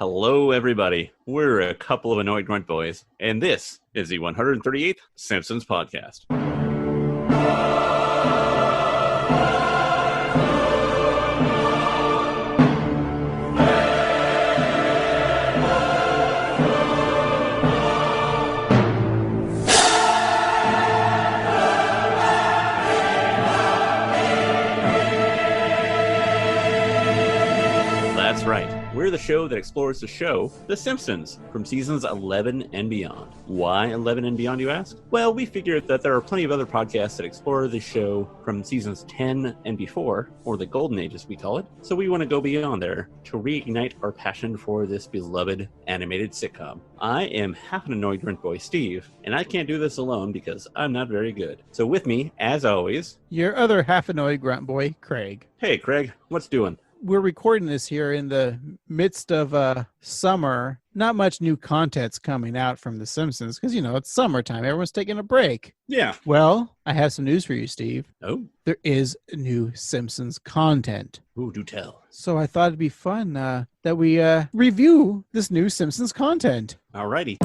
Hello, everybody. We're a couple of annoyed grunt boys, and this is the 138th Simpsons podcast. That's right. We're the show that explores the show, The Simpsons, from seasons 11 and beyond. Why 11 and beyond, you ask? Well, we figured that there are plenty of other podcasts that explore the show from seasons 10 and before, or the Golden Age as we call it, so we want to go beyond there to reignite our passion for this beloved animated sitcom. I am half an annoyed grunt boy, Steve, and I can't do this alone because I'm not very good. So with me, as always, your other half annoyed grunt boy, Craig. Hey, Craig, what's doing? We're recording this here in the midst of summer. Not much new content's coming out from The Simpsons because, you know, it's summertime. Everyone's taking a break. Yeah. Well, I have some news for you, Steve. Oh? There is new Simpsons content. Ooh, do tell. So I thought it'd be fun that we review this new Simpsons content. Alrighty.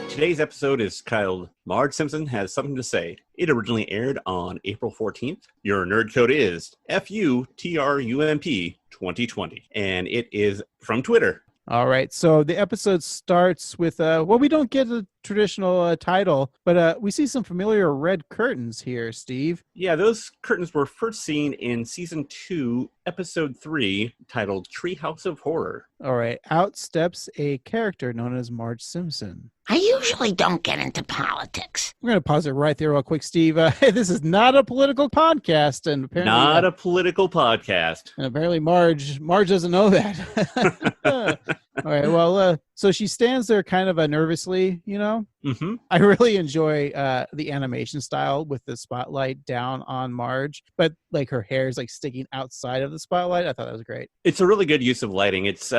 Today's episode is titled Marge Simpson Has Something to Say. It originally aired on April 14th. Your nerd code is FUTRUMP 2020. And it is from Twitter. All right. So the episode starts with, we don't get a traditional title, but we see some familiar red curtains here, Steve. Yeah, those curtains were first seen in season 2, episode 3, titled Treehouse of Horror. All right. Out steps a character known as Marge Simpson. I usually don't get into politics. We're going to pause it right there real quick, Steve. This is not a political podcast. And apparently, not a political podcast. And apparently Marge doesn't know that. All right. Well, so she stands there kind of nervously, you know. Mm-hmm. I really enjoy the animation style with the spotlight down on Marge, but like her hair is like sticking outside of the spotlight. I thought that was great. It's a really good use of lighting. It's,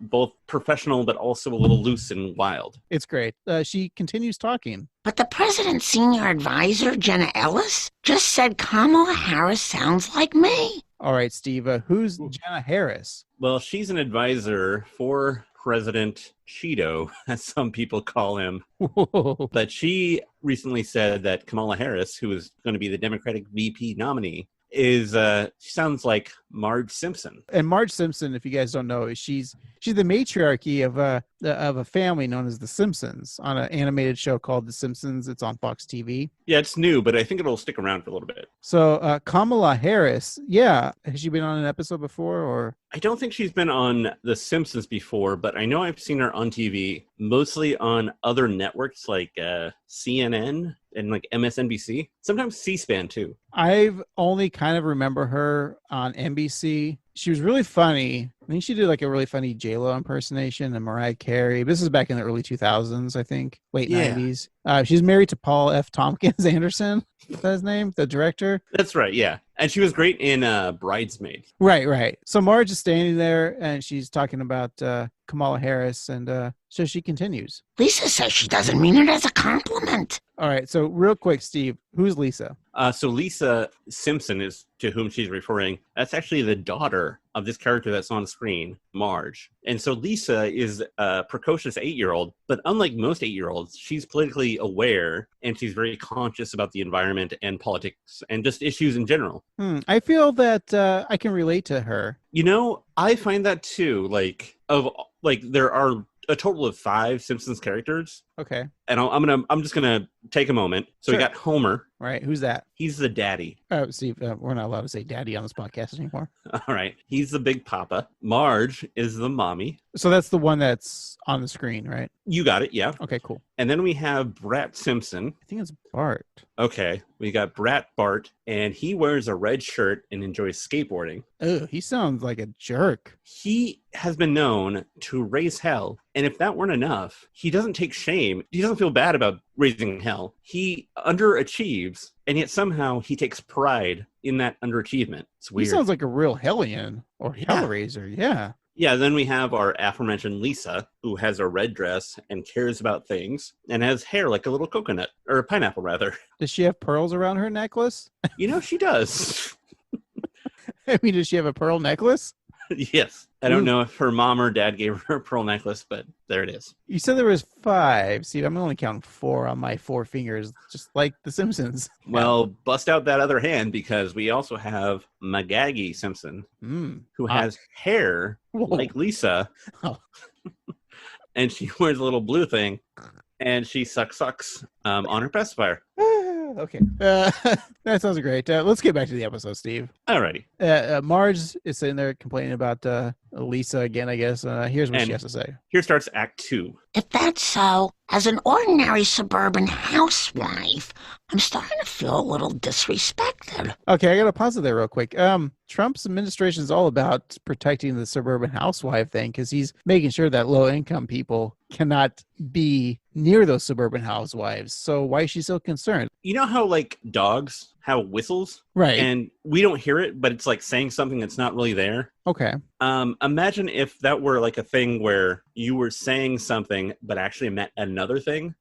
both professional, but also a little loose and wild. It's great. She continues talking. But the president's senior advisor, Jenna Ellis, just said Kamala Harris sounds like me. All right, Steve, who's Jenna Harris? Well, she's an advisor for President Cheeto, as some people call him. Whoa. But she recently said that Kamala Harris, who is going to be the Democratic VP nominee, she sounds like Marge Simpson. And Marge Simpson, if you guys don't know, she's the matriarchy of a family known as the Simpsons on an animated show called The Simpsons. It's on Fox TV. Yeah, it's new, but I think it'll stick around for a little bit. So Kamala Harris, yeah, has she been on an episode before, or? I don't think she's been on The Simpsons before, but I know I've seen her on TV, mostly on other networks like CNN and like MSNBC, sometimes C-SPAN too. I've only kind of remember her on NBC. She was really funny. I think she did like a really funny J-Lo impersonation and Mariah Carey. This is back in the early 2000s, I think, late 90s. She's married to Paul F. Tompkins Anderson. Is that his name? The director? That's right, yeah. And she was great in Bridesmaids. Right. So Marge is standing there and she's talking about Kamala Harris, and so she continues. Lisa says she doesn't mean it as a compliment. All right, so real quick, Steve, who's Lisa? So Lisa Simpson is to whom she's referring. That's actually the daughter of this character that's on screen, Marge. And so Lisa is a precocious 8-year-old, but unlike most 8-year-olds, she's politically aware and she's very conscious about the environment and politics and just issues in general. I feel that I can relate to her. You know, I find that too. There are a total of 5 Simpsons characters. Okay. And I'm just gonna take a moment. So Sure. We got Homer. Right. Who's that? He's the daddy. Oh, Steve, we're not allowed to say daddy on this podcast anymore. All right. He's the big papa. Marge is the mommy. So that's the one that's on the screen, right? You got it. Yeah. Okay, cool. And then we have Brat Simpson. I think it's Bart. Okay. We got Brat Bart, and he wears a red shirt and enjoys skateboarding. Oh, he sounds like a jerk. He has been known to raise hell. And if that weren't enough, he doesn't take shame. He doesn't feel bad about raising hell. He underachieves, and yet somehow he takes pride in that underachievement. It's weird. He sounds like a real hellion or hellraiser. Yeah. Yeah, then we have our aforementioned Lisa, who has a red dress and cares about things and has hair like a little coconut, or a pineapple, rather. Does she have pearls around her necklace? You know, she does. I mean, does she have a pearl necklace? Yes. I don't Ooh. know if her mom or dad gave her a pearl necklace, but there it is. You said there was 5. See, I'm only counting 4 on my 4 fingers, just like The Simpsons. Well, bust out that other hand because we also have Maggie Simpson, who has hair like Lisa, and she wears a little blue thing, and she sucks on her pacifier. Okay. That sounds great. Let's get back to the episode, Steve. Alrighty. Marge is sitting there complaining about Lisa again, I guess. Here's what she has to say. Here starts Act 2. If that's so, as an ordinary suburban housewife, I'm starting to feel a little disrespected. Okay, I got to pause it there real quick. Trump's administration is all about protecting the suburban housewife thing because he's making sure that low-income people cannot be near those suburban housewives. So why is she so concerned? You know how, like, dogs have whistles? Right. And we don't hear it, but it's like saying something that's not really there. Okay. Imagine if that were like a thing where you were saying something, but actually meant another thing.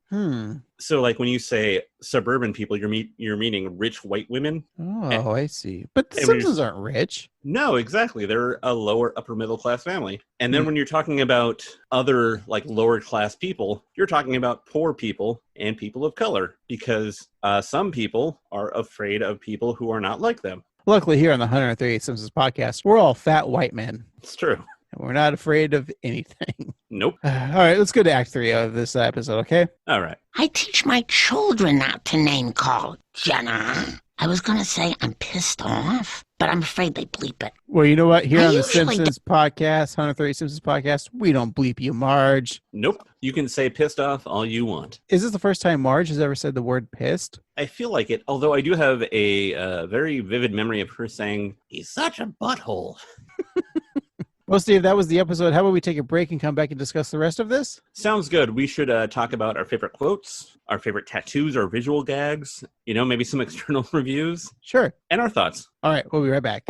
So like when you say suburban people, you're meaning rich white women. Oh, I see. But the Simpsons aren't rich. No, exactly. They're a lower upper middle class family. And then when you're talking about other like lower class people, you're talking about poor people and people of color because some people are afraid of people who are not like them. Luckily, here on the 138 Simpsons podcast, we're all fat white men. It's true. And we're not afraid of anything. Nope. All right, let's go to Act 3 of this episode, okay? All right. I teach my children not to name call, Jenna. I was going to say I'm pissed off, but I'm afraid they bleep it. Well, you know what? Here on the Simpsons podcast, 130 Simpsons podcast, we don't bleep you, Marge. Nope. You can say pissed off all you want. Is this the first time Marge has ever said the word pissed? I feel like it, although I do have a very vivid memory of her saying, "He's such a butthole." Well, Steve, that was the episode. How about we take a break and come back and discuss the rest of this? Sounds good. We should talk about our favorite quotes, our favorite tattoos, our visual gags, maybe some external reviews. Sure. And our thoughts. All right, we'll be right back.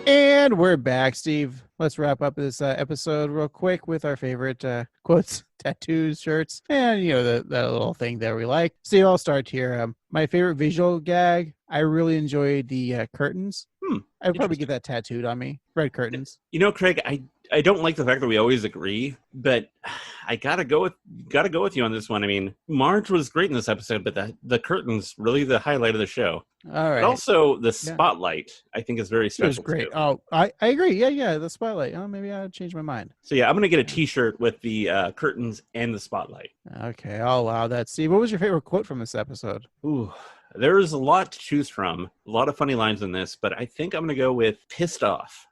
And we're back, Steve. Let's wrap up this episode real quick with our favorite quotes, tattoos, shirts, and, that little thing that we like. Steve, I'll start here. My favorite visual gag, I really enjoyed the curtains. I'd probably get that tattooed on me. Red curtains. Craig, I don't like the fact that we always agree, but I gotta go with you on this one. I mean, Marge was great in this episode, but the curtains really the highlight of the show. All right. But also the spotlight, I think, is very special. It was great. Too. Oh, I agree. Yeah, the spotlight. Oh, maybe I'll change my mind. So yeah, I'm gonna get a T-shirt with the curtains and the spotlight. Okay, I'll allow that. Steve, what was your favorite quote from this episode? Ooh. There's a lot to choose from. A lot of funny lines in this, but I think I'm going to go with pissed off.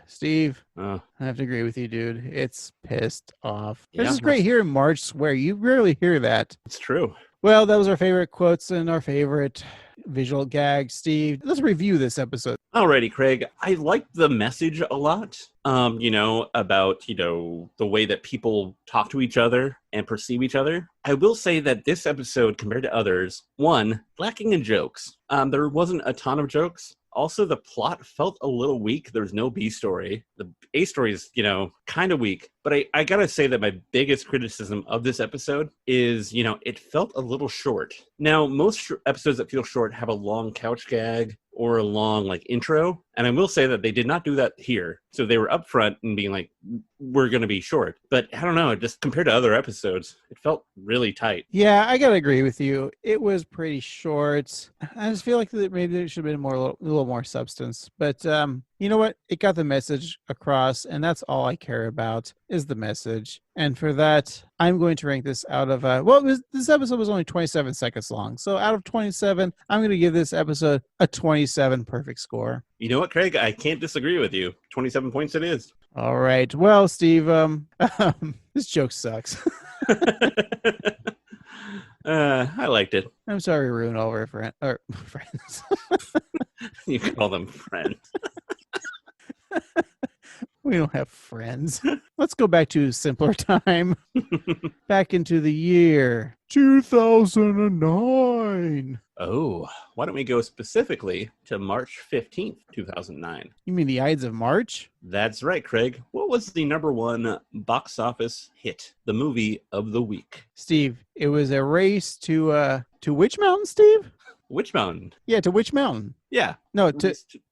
Steve, I have to agree with you, dude. It's pissed off. Yeah, This is great hearing Marge swear. You rarely hear that. It's true. Well, that was our favorite quotes and our favorite visual gags. Steve, let's review this episode. Alrighty, Craig. I liked the message a lot, about, the way that people talk to each other and perceive each other. I will say that this episode, compared to others, one, lacking in jokes. There wasn't a ton of jokes. Also, the plot felt a little weak. There's no B story. The A story is, kind of weak. But I gotta say that my biggest criticism of this episode is, it felt a little short. Now, most episodes that feel short have a long couch gag or a long, intro. And I will say that they did not do that here. So they were upfront and being like, we're going to be short. But I don't know, just compared to other episodes, it felt really tight. Yeah, I got to agree with you. It was pretty short. I just feel like maybe there should have been a little more substance. But you know what? It got the message across, and that's all I care about is the message. And for that, I'm going to rank this out of, this episode was only 27 seconds long. So out of 27, I'm going to give this episode a 27 perfect score. You know what, Craig? I can't disagree with you. 27 points it is. All right. Well, Steve, this joke sucks. I liked it. I'm sorry to ruin all of our friends. You call them friends. We don't have friends. Let's go back to simpler time. Back into the year 2009. Oh, why don't we go specifically to March 15th, 2009? You mean the Ides of March? That's right, Craig. What was the #1 box office hit? The movie of the week. Steve, it was a race to which mountain, Steve? Witch Mountain. Yeah, to which mountain? Yeah. No,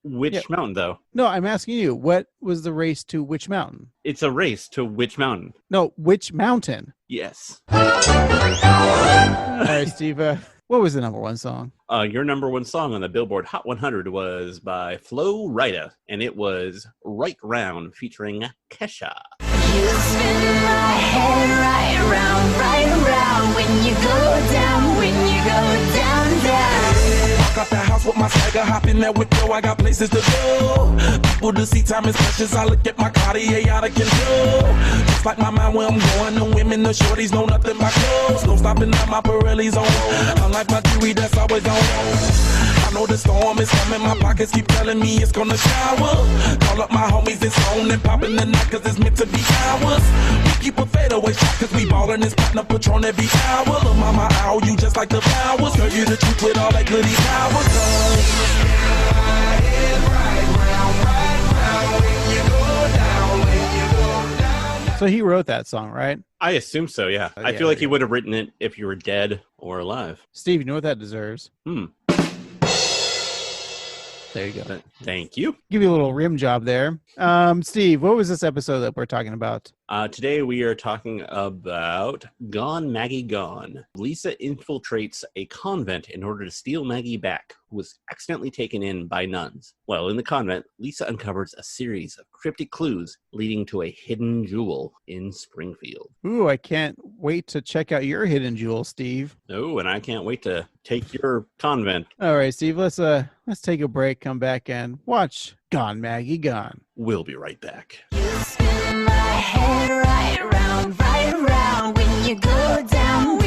Which mountain, though? No, I'm asking you, what was the race to which mountain? It's a race to which mountain? No, which mountain? Yes. All right, Steve, what was the number one song? Your number one song on the Billboard Hot 100 was by Flo Rida, and it was Right Round featuring Kesha. You spin my head right around when you go down, down. Got the house with my swagger, hop in that window, I got places to go. People to see, time is precious, I look at my Cartier out of control. Just like my mind where I'm going, the women, the shorties know nothing but clothes. No stopping at my Pirelli's on, unlike my jewelry that's always on. I know the storm is coming, my pockets keep telling me it's gonna shower. Call up my homies, it's on and popping the night cause it's meant to be ours. We keep a fadeaway shot cause we ballin' this platinum Patron every hour. Look mama, ow, you just like the flowers. Girl, you the truth with all that goody power. So he wrote that song, right? I assume so, yeah. I feel like he would have written it if you were dead or alive. Steve, you know what that deserves? There you go. Thank you. Give you a little rim job there. Steve, what was this episode that we're talking about? Today we are talking about Gone, Maggie, Gone. Lisa infiltrates a convent in order to steal Maggie back, who was accidentally taken in by nuns. While in the convent, Lisa uncovers a series of cryptic clues leading to a hidden jewel in Springfield. Ooh, I can't wait to check out your hidden jewel, Steve. Oh, and I can't wait to take your convent. All right, Steve, let's take a break, come back and watch Gone, Maggie, Gone. We'll be right back. You spin my head right around when you go down, down.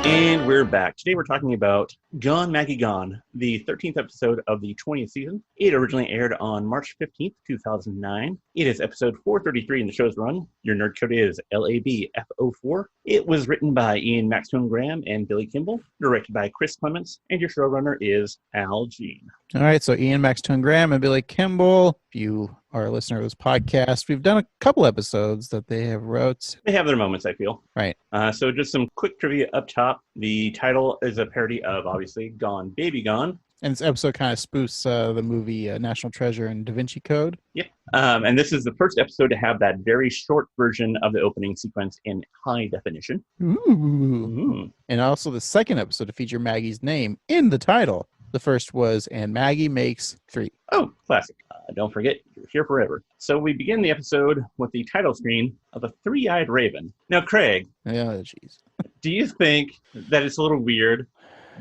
And we're back. Today we're talking about Gone, Maggie, Gone, the 13th episode of the 20th season. It originally aired on March 15th, 2009. It is episode 433 in the show's run. Your nerd code is LABF04. It was written by Ian Maxtone-Graham and Billy Kimball, directed by Chris Clements, and your showrunner is Al Jean. All right, so Ian Maxtone-Graham and Billy Kimball. If you are a listener of this podcast, we've done a couple episodes that they have wrote. They have their moments, I feel. Right. So just some quick trivia up top. The title is a parody of, obviously, Gone, Baby Gone. And this episode kind of spoofs the movie National Treasure and Da Vinci Code. Yep. And this is the first episode to have that very short version of the opening sequence in high definition. Ooh. And also the second episode to feature Maggie's name in the title. The first was, and Maggie makes 3. Oh, classic. Don't forget, you're here forever. So we begin the episode with the title screen of a three-eyed raven. Now, Craig. Oh, jeez. Do you think that it's a little weird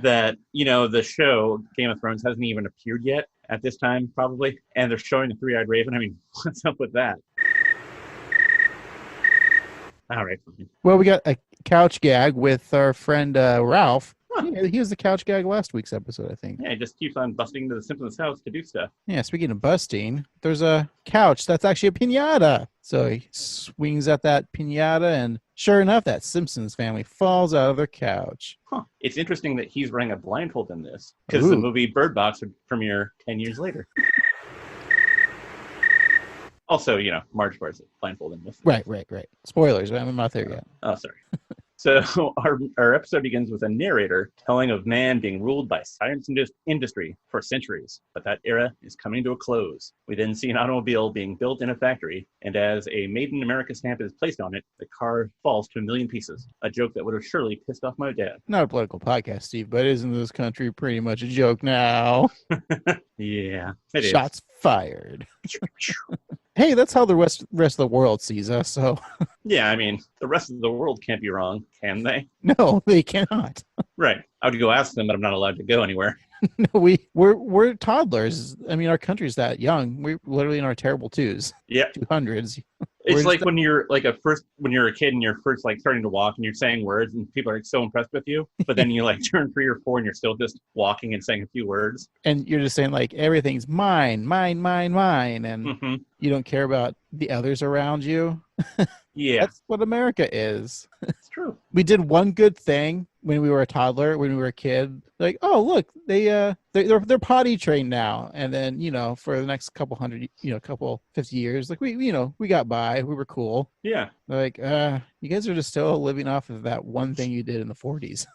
that, the show Game of Thrones hasn't even appeared yet at this time, probably, and they're showing a three-eyed raven? I mean, what's up with that? All right. Well, we got a couch gag with our friend Ralph. Yeah, he was the couch gag last week's episode, I think. Yeah, he just keeps on busting into the Simpsons house to do stuff. Yeah, speaking of busting, there's a couch that's actually a piñata. So he swings at that piñata, and sure enough, that Simpsons family falls out of their couch. Huh. It's interesting that he's wearing a blindfold in this, because the movie Bird Box would premiere 10 years later. Also, Marge wears a blindfold in this. Right. Spoilers, I'm not there yet. Oh, sorry. So our episode begins with a narrator telling of man being ruled by science industry for centuries, but that era is coming to a close. We then see an automobile being built in a factory, and as a Made in America stamp is placed on it, the car falls to a million pieces. A joke that would have surely pissed off my dad. Not a political podcast, Steve, but isn't this country pretty much a joke now? Yeah, it is. Shots fired. Hey, that's how the rest of the world sees us, so... Yeah, I mean, the rest of the world can't be wrong, can they? No, they cannot. Right. I would go ask them, but I'm not allowed to go anywhere. No, we're toddlers. I mean, our country's that young. We're literally in our terrible twos. Yeah. 200s. It's like when you're when you're a kid and you're first starting to walk and you're saying words and people are so impressed with you, but then you turn 3 or 4 and you're still just walking and saying a few words. And you're just saying everything's mine, and you don't care about the others around you. Yeah, That's what America is. it's true. We did one good thing when we were a toddler, when we were a kid. Like, oh look, they're potty trained now. And then, for the next couple 50 years, like we got by. We were cool. Yeah. Like, you guys are just still living off of that one thing you did in the 40s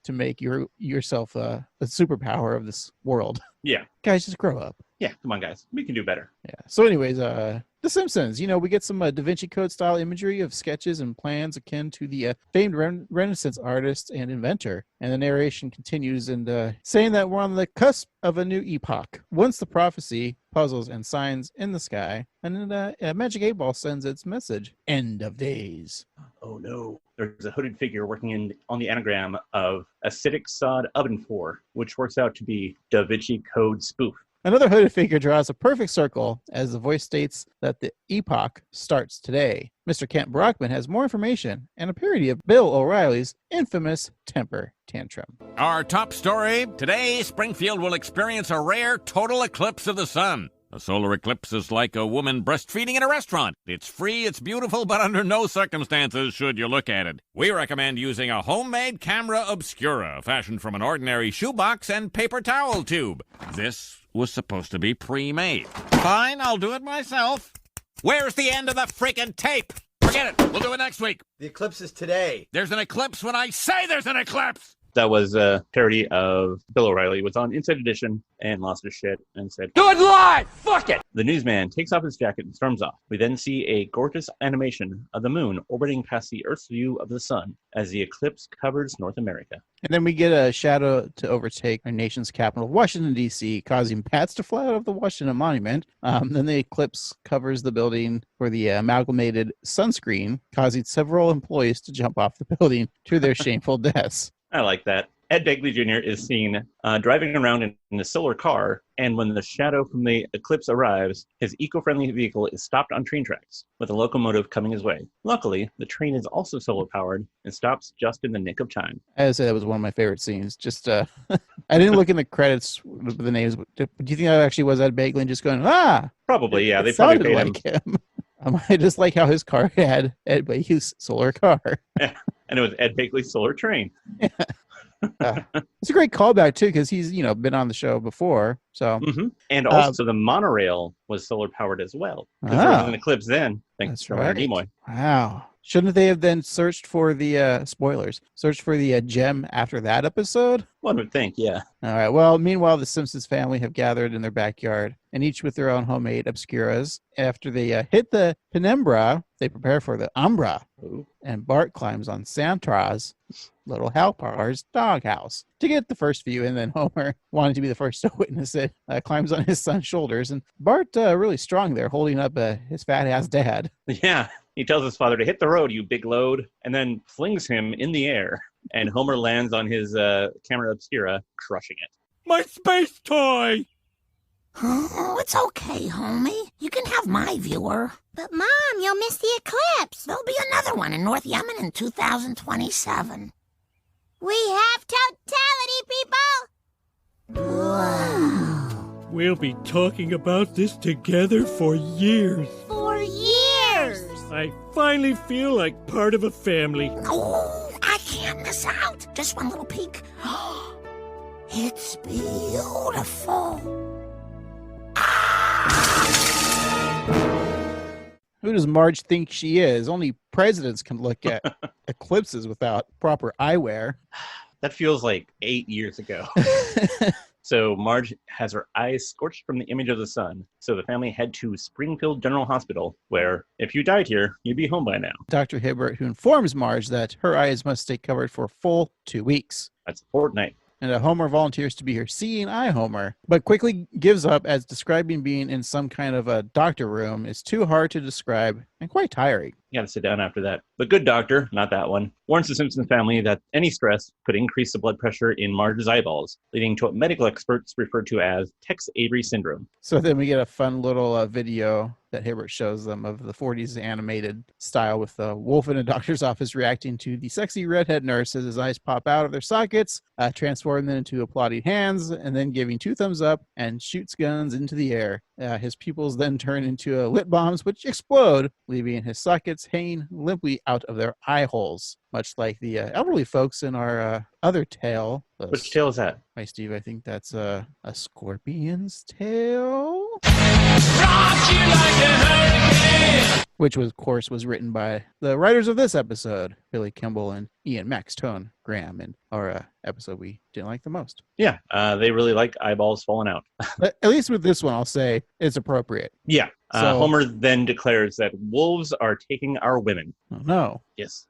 to make yourself a superpower of this world. Yeah. Guys, just grow up. Yeah, come on, guys. We can do better. Yeah. So anyways, The Simpsons, we get some Da Vinci Code style imagery of sketches and plans akin to the famed Renaissance artist and inventor. And the narration continues and saying that we're on the cusp of a new epoch. Once the prophecy, puzzles, and signs in the sky, and then a Magic 8 Ball sends its message. End of days. Oh, no. There's a hooded figure working on the anagram of acidic sod oven 4, which works out to be Da Vinci Code spoof. Another hooded figure draws a perfect circle as the voice states that the epoch starts today. Mr. Kent Brockman has more information and a parody of Bill O'Reilly's infamous temper tantrum. Our top story, today Springfield will experience a rare total eclipse of the sun. A solar eclipse is like a woman breastfeeding in a restaurant. It's free, it's beautiful, but under no circumstances should you look at it. We recommend using a homemade camera obscura, fashioned from an ordinary shoebox and paper towel tube. This was supposed to be pre-made. Fine, I'll do it myself. Where's the end of the freaking tape? Forget it. We'll do it next week. The eclipse is today. There's an eclipse when I say there's an eclipse. That was a parody of Bill O'Reilly. It was on Inside Edition and lost his shit and said, Do it live! Fuck it! The newsman takes off his jacket and storms off. We then see a gorgeous animation of the moon orbiting past the Earth's view of the sun as the eclipse covers North America. And then we get a shadow to overtake our nation's capital, Washington, D.C., causing bats to fly out of the Washington Monument. Then the eclipse covers the building for the amalgamated sunscreen, causing several employees to jump off the building to their shameful deaths. I like that. Ed Begley Jr. is seen driving around in a solar car, and when the shadow from the eclipse arrives, his eco-friendly vehicle is stopped on train tracks, with a locomotive coming his way. Luckily, the train is also solar-powered and stops just in the nick of time. I would say that was one of my favorite scenes. Just, I didn't look in the credits with the names. But do you think that actually was Ed Begley just going, Probably, yeah. They it probably sounded paid him. like him. I just like how his car had Ed Begley's solar car. Yeah. And it was Ed Begley's solar train. Yeah. It's a great callback too, because he's been on the show before. So and also the monorail was solar powered as well. Because there was an eclipse then. Thanks to Leonard Nimoy. Wow. Shouldn't they have then searched for the spoilers? Searched for the gem after that episode? One would think, yeah. All right. Well, meanwhile, the Simpsons family have gathered in their backyard, and each with their own homemade obscuras. After they hit the penumbra, they prepare for the umbra. Ooh. And Bart climbs on Santra's little Halpar's doghouse to get the first view, and then Homer, wanting to be the first to witness it, climbs on his son's shoulders, and Bart really strong there, holding up his fat-ass dad. Yeah. He tells his father to hit the road, you big load, and then flings him in the air. And Homer lands on his camera obscura, crushing it. My space toy! Oh, it's okay, homie. You can have my viewer. But, Mom, you'll miss the eclipse. There'll be another one in North Yemen in 2027. We have totality, people! Wow. We'll be talking about this together for years. For years! I finally feel like part of a family. Oh, I can't miss out. Just one little peek. It's beautiful. Who does Marge think she is? Only presidents can look at eclipses without proper eyewear. That feels like 8 years ago. So Marge has her eyes scorched from the image of the sun. So the family head to Springfield General Hospital, where if you died here, you'd be home by now. Dr. Hibbert, who informs Marge that her eyes must stay covered for a full 2 weeks. That's a fortnight. And Homer volunteers to be her seeing eye Homer, but quickly gives up as describing being in some kind of a doctor room is too hard to describe and quite tiring. You gotta sit down after that. The good doctor, not that one, warns the Simpson family that any stress could increase the blood pressure in Marge's eyeballs, leading to what medical experts refer to as Tex Avery syndrome. So then we get a fun little video that Hibbert shows them of the 40s animated style with the wolf in a doctor's office reacting to the sexy redhead nurse as his eyes pop out of their sockets, transforming them into applauding hands, and then giving 2 thumbs up and shoots guns into the air. His pupils then turn into lit bombs, which explode, leaving his sockets hanging limply out of their eye holes, much like the elderly folks in our other tale. Which tale is that? Hi, Steve. I think that's a scorpion's tail. Which, was, of course, was written by the writers of this episode, Billy Kimball and Ian Maxtone-Graham, in our episode we didn't like the most. Yeah, they really like eyeballs falling out. But at least with this one, I'll say it's appropriate. Yeah. So- Homer then declares that wolves are taking our women. Oh, no. Yes.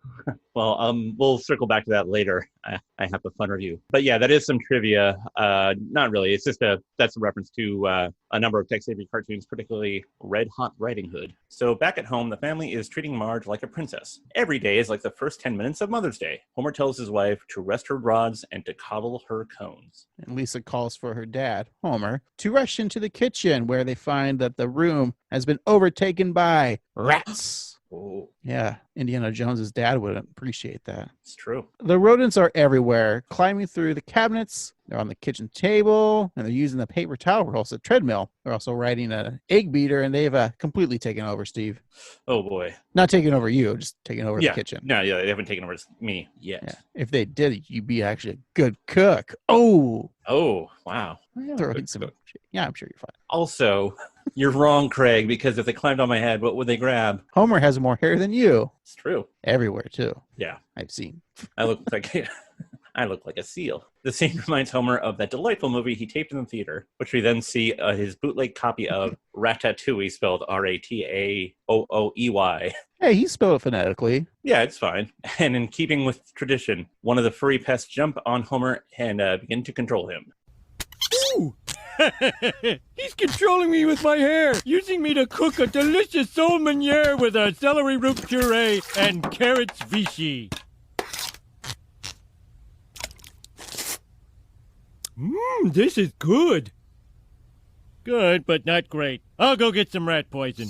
Well, we'll circle back to that later. I have a fun review. But yeah, that is some trivia. Not really. It's just that's a reference to a number of Tex Avery cartoons, particularly Red Hot Riding Hood. So back at home, the family is treating Marge like a princess. Every day is like the first 10 minutes of Mother's Day. Homer tells his wife to rest her rods and to coddle her cones. And Lisa calls for her dad, Homer, to rush into the kitchen where they find that the room has been overtaken by rats. Oh, Yeah, Indiana Jones's dad would appreciate that. it's true. The rodents are everywhere, climbing through the cabinets. They're on the kitchen table, and they're using the paper towel rolls at treadmill. They're also riding an egg beater, and they've completely taken over, Steve. Oh, boy. Not taking over you, just taking over the kitchen. No, yeah, they haven't taken over me yet. Yeah. If they did, you'd be actually a good cook. Oh, Oh, wow. throw in Good some. cook. Yeah, I'm sure you're fine. Also, you're wrong, Craig, because if they climbed on my head, what would they grab? Homer has more hair than you. It's true. Everywhere, too. Yeah. I've seen. I look like I look like a seal. The scene reminds Homer of that delightful movie he taped in the theater, which we then see his bootleg copy of Ratatouille, spelled Rataaooey. Hey, he spelled it phonetically. Yeah, it's fine. And in keeping with tradition, one of the furry pests jump on Homer and begin to control him. Ooh! He's controlling me with my hair, using me to cook a delicious sole meuniere with a celery root puree and carrots vichy. This is good. Good, but not great. I'll go get some rat poison.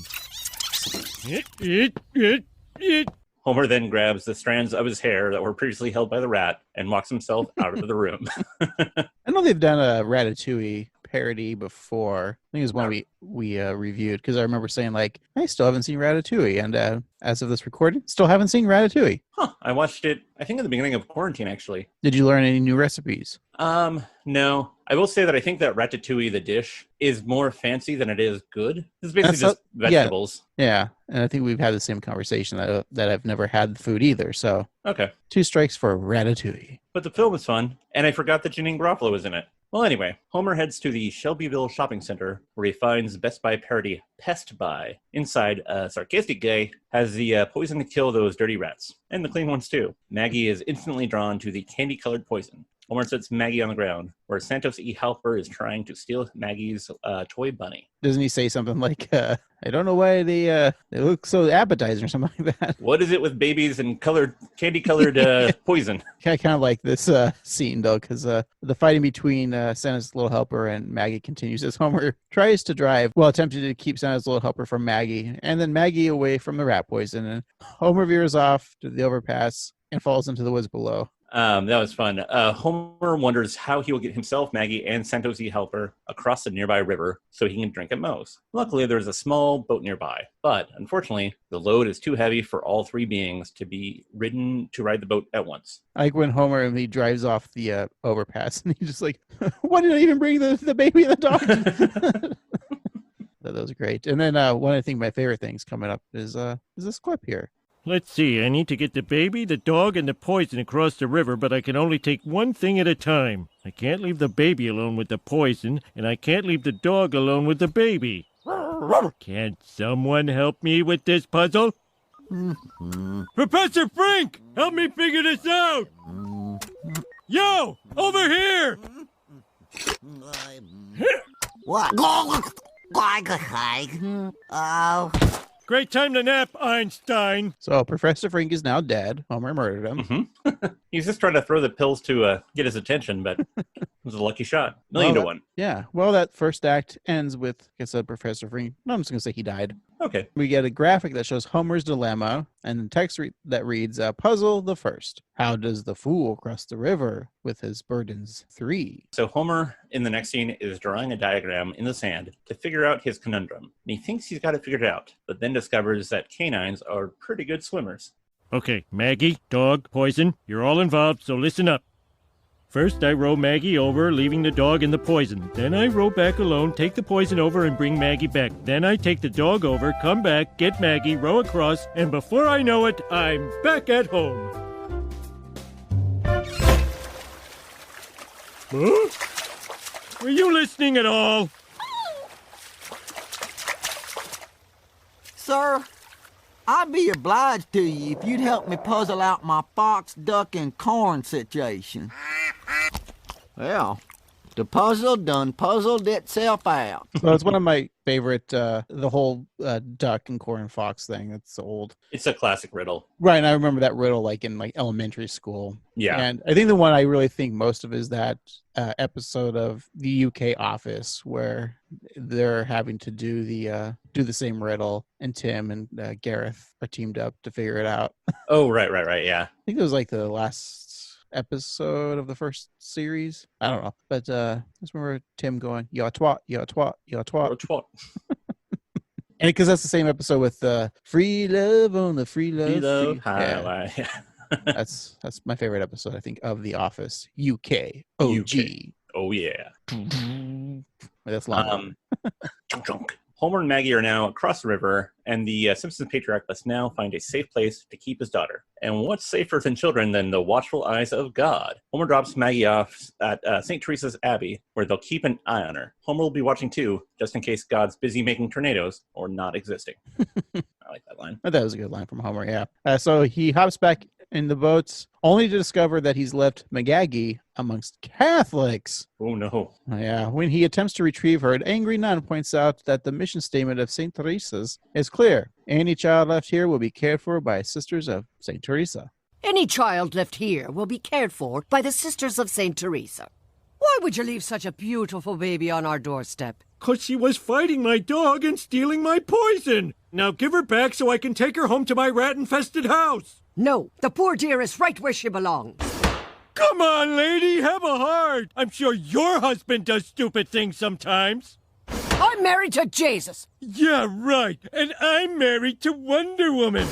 Homer then grabs the strands of his hair that were previously held by the rat and walks himself out of the room. I know they've done a Ratatouille parody before. I think it was one we reviewed, because I remember saying, like, I still haven't seen Ratatouille, and as of this recording, still haven't seen Ratatouille. Huh. I watched it, I think, at the beginning of quarantine, actually. Did you learn any new recipes? No. I will say that I think that Ratatouille, the dish, is more fancy than it is good. It's basically just vegetables. Yeah, and I think we've had the same conversation that I've never had the food either, so Okay. 2 strikes for Ratatouille. But the film is fun, and I forgot that Janine Garofalo was in it. Well, anyway, Homer heads to the Shelbyville shopping center, where he finds Best Buy parody Pest Buy. Inside, a sarcastic guy has the poison to kill those dirty rats, and the clean ones too. Maggie is instantly drawn to the candy-colored poison. Homer sets Maggie on the ground, where Santos E. Halper is trying to steal Maggie's toy bunny. Doesn't he say something like, I don't know why they look so appetizing or something like that? What is it with babies and candy-colored poison? I kind of like this scene, though, because the fighting between Santa's little helper and Maggie continues as Homer tries to drive, attempting to keep Santa's little helper from Maggie, and then Maggie away from the rat poison. And Homer veers off to the overpass and falls into the woods below. That was fun. Homer wonders how he will get himself, Maggie, and Santos E. Helper across the nearby river so he can drink at Moe's. Luckily, there's a small boat nearby, but unfortunately, the load is too heavy for all 3 beings to be ridden to ride the boat at once. I like when Homer he drives off the overpass, and he's just like, why did I even bring the baby and the dog? That was great. And then one of my favorite things coming up is this clip here. Let's see, I need to get the baby, the dog, and the poison across the river, but I can only take one thing at a time. I can't leave the baby alone with the poison, and I can't leave the dog alone with the baby. Can't someone help me with this puzzle? Professor Frink, help me figure this out! Yo, over here! What? Oh. Great time to nap, Einstein. So Professor Frink is now dead. Homer murdered him. Mm-hmm. He's just trying to throw the pills to get his attention, but it was a lucky shot. Million to 1. Yeah. Well, that first act ends with, like I said, Professor Frink. No, I'm just going to say he died. Okay. We get a graphic that shows Homer's dilemma and the text that reads, Puzzle the first. How does the fool cross the river with his burdens 3? So Homer, in the next scene, is drawing a diagram in the sand to figure out his conundrum. And he thinks he's got it figured out, but then discovers that canines are pretty good swimmers. Okay, Maggie, dog, poison, you're all involved, so listen up. First, I row Maggie over, leaving the dog in the poison. Then I row back alone, take the poison over, and bring Maggie back. Then I take the dog over, come back, get Maggie, row across, and before I know it, I'm back at home. Huh? Were you listening at all? Sir, I'd be obliged to you if you'd help me puzzle out my fox, duck, and corn situation. Well, the puzzle done puzzled itself out. Well, it's one of my favorite, the whole duck and corn fox thing. It's old. It's a classic riddle. Right, and I remember that riddle like in like elementary school. Yeah. And I think the one I really think most of is that episode of the UK Office where they're having to do the same riddle, and Tim and Gareth are teamed up to figure it out. Oh, right, yeah. I think it was like the last episode of the first series. I don't know. But I just remember Tim going, "Yo twat, yo twat, yo twat." Or twat. And because that's the same episode with free love on the free love. Free love Free. highway. Yeah. That's my favorite episode, I think, of The Office. UK. OG. Oh, yeah. That's long. Chunk. Homer and Maggie are now across the river, and the Simpsons patriarch must now find a safe place to keep his daughter. And what's safer than children than the watchful eyes of God? Homer drops Maggie off at St. Teresa's Abbey, where they'll keep an eye on her. Homer will be watching too, just in case God's busy making tornadoes or not existing. I like that line. That was a good line from Homer, yeah. So he hops back in the boats, only to discover that he's left Maggie amongst Catholics. Oh, no. Yeah. When he attempts to retrieve her, an angry nun points out that the mission statement of St. Teresa's is clear. Any child left here will be cared for by Sisters of St. Teresa. Any child left here will be cared for by the Sisters of St. Teresa. Why would you leave such a beautiful baby on our doorstep? 'Cause she was fighting my dog and stealing my poison. Now give her back so I can take her home to my rat-infested house. No, the poor dear is right where she belongs. Come on, lady, have a heart. I'm sure your husband does stupid things sometimes. I'm married to Jesus. Yeah, right. And I'm married to Wonder Woman.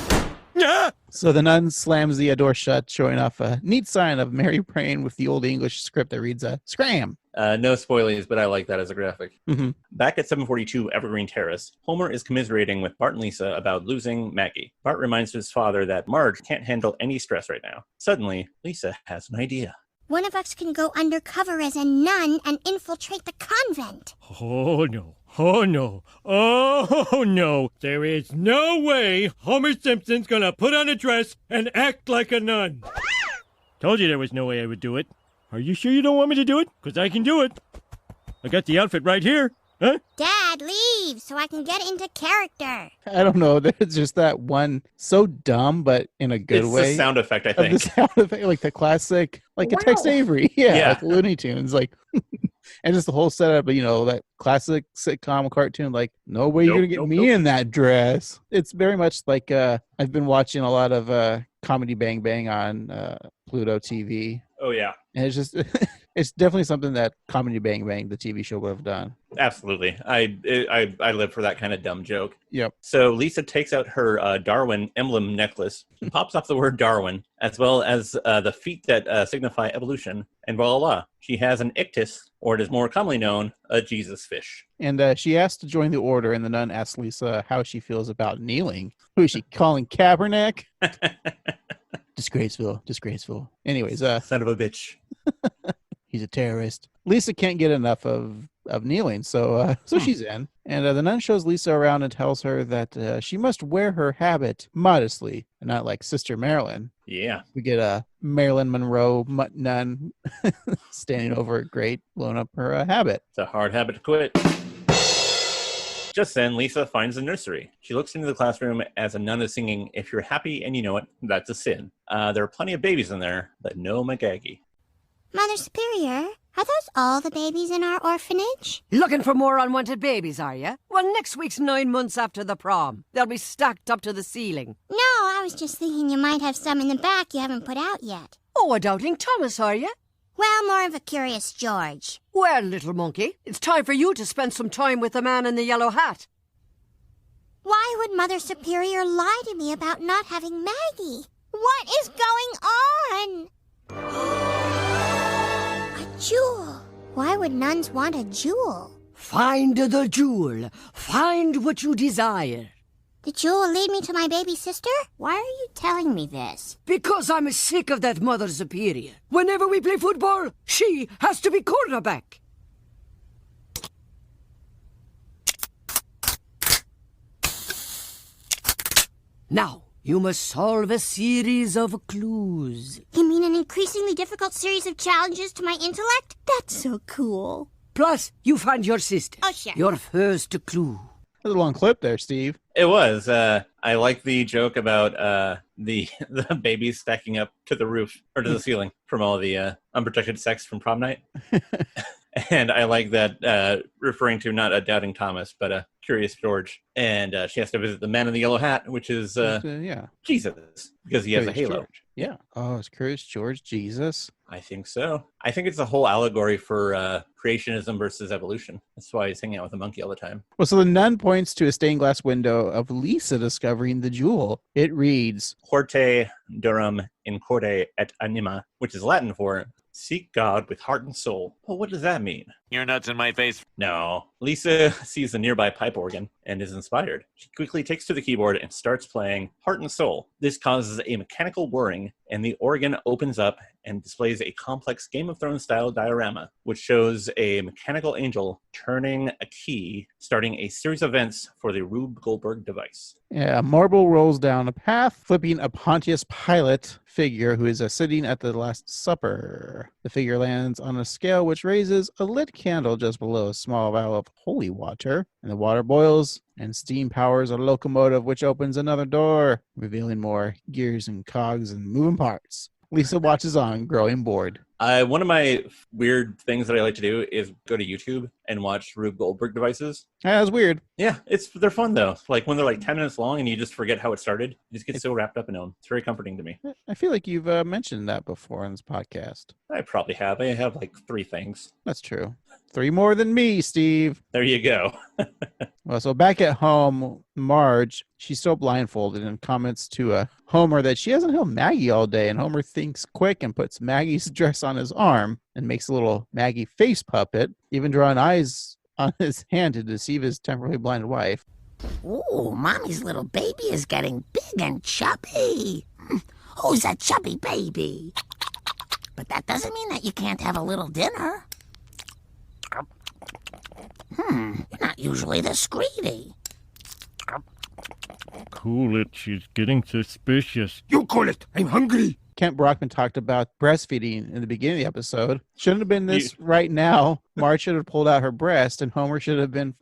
Ah! So the nun slams the door shut, showing off a neat sign of Mary praying with the old English script that reads, scram. No spoilies, but I like that as a graphic. Mm-hmm. Back at 742 Evergreen Terrace, Homer is commiserating with Bart and Lisa about losing Maggie. Bart reminds his father that Marge can't handle any stress right now. Suddenly, Lisa has an idea. One of us can go undercover as a nun and infiltrate the convent. Oh, no. Oh, no. Oh, no. There is no way Homer Simpson's gonna put on a dress and act like a nun. Told you there was no way I would do it. Are you sure you don't want me to do it? 'Cause I can do it. I got the outfit right here. Huh? Dad, leave so I can get into character. I don't know. There's just that one so dumb, but in a good It's way. the sound effect, I of the think. sound effect, like the classic, like a Tex Avery. Yeah. Like Looney Tunes. Like, and just the whole setup, you know, that classic sitcom cartoon, like, no way you're going to get me in that dress. It's very much like, I've been watching a lot of Comedy Bang Bang on Pluto TV. Oh, yeah. And it's just, it's definitely something that Comedy Bang Bang, the TV show, would have done. Absolutely. I live for that kind of dumb joke. Yep. So Lisa takes out her Darwin emblem necklace and pops off the word Darwin, as well as the feet that signify evolution, and voila, she has an ictus, or it is more commonly known, a Jesus fish. And she asked to join the order, and the nun asked Lisa how she feels about kneeling. Who is she calling Kaepernick? Disgraceful. Anyways, son of a bitch. He's a terrorist. Lisa can't get enough of kneeling, so she's in. And the nun shows Lisa around and tells her that she must wear her habit modestly, and not like Sister Marilyn. Yeah. We get a Marilyn Monroe nun standing over a grate, blowing up her habit. It's a hard habit to quit. Just then, Lisa finds the nursery. She looks into the classroom as a nun is singing, "If you're happy and you know it, that's a sin." There are plenty of babies in there, but no Maggie. Mother Superior, are those all the babies in our orphanage? Looking for more unwanted babies, are you? Well, next week's 9 months after the prom. They'll be stacked up to the ceiling. No, I was just thinking you might have some in the back you haven't put out yet. Oh, a doubting Thomas, are you? Well, more of a curious George. Well, little monkey, it's time for you to spend some time with the man in the yellow hat. Why would Mother Superior lie to me about not having Maggie? What is going on? A jewel. Why would nuns want a jewel? Find the jewel. Find what you desire. The jewel will lead me to my baby sister? Why are you telling me this? Because I'm sick of that Mother Superior. Whenever we play football, she has to be quarterback. Now, you must solve a series of clues. You mean an increasingly difficult series of challenges to my intellect? That's so cool. Plus, you find your sister. Oh, sure. Your first clue. That's a long clip there, Steve. It was. I like the joke about the babies stacking up to the roof or to the ceiling from all the unprotected sex from prom night. And I like that referring to not a doubting Thomas, but a curious George. And she has to visit the man in the yellow hat, which is Jesus, because he has a halo. George. Yeah. Oh, it's Curious George Jesus. I think so. I think it's a whole allegory for creationism versus evolution. That's why he's hanging out with a monkey all the time. Well, so the nun points to a stained glass window of Lisa discovering the jewel. It reads, Horte durum in corde et anima, which is Latin for seek God with heart and soul. Well, what does that mean? You're nuts in my face. No. Lisa sees the nearby pipe organ and is inspired. She quickly takes to the keyboard and starts playing Heart and Soul. This causes a mechanical whirring, and the organ opens up and displays a complex Game of Thrones style diorama, which shows a mechanical angel turning a key, starting a series of events for the Rube Goldberg device. Yeah, a marble rolls down a path, flipping a Pontius Pilate figure who is sitting at the Last Supper. The figure lands on a scale which raises a lit candle just below a small vial of holy water, and the water boils, and steam powers a locomotive which opens another door, revealing more gears and cogs and moving parts. Lisa watches on, growing bored. One of my weird things that I like to do is go to YouTube and watch Rube Goldberg devices. Yeah, that's weird. Yeah, they're fun though. Like when they're like 10 minutes long and you just forget how it started. You just get so wrapped up in them. It's very comforting to me. I feel like you've mentioned that before on this podcast. I probably have. I have like 3 things. That's true. 3 more than me, Steve. There you go. Well, so back at home, Marge, she's still blindfolded and comments to Homer that she hasn't held Maggie all day. And Homer thinks quick and puts Maggie's dress on his arm and makes a little Maggie face puppet, even drawing eyes on his hand to deceive his temporarily blinded wife. Ooh, Mommy's little baby is getting big and chubby. Who's a chubby baby? But that doesn't mean that you can't have a little dinner. You're not usually this greedy. Cool it, she's getting suspicious. You call it. I'm hungry. Kent Brockman talked about breastfeeding in the beginning of the episode. Shouldn't have been this right now. Marge should have pulled out her breast, and Homer should have been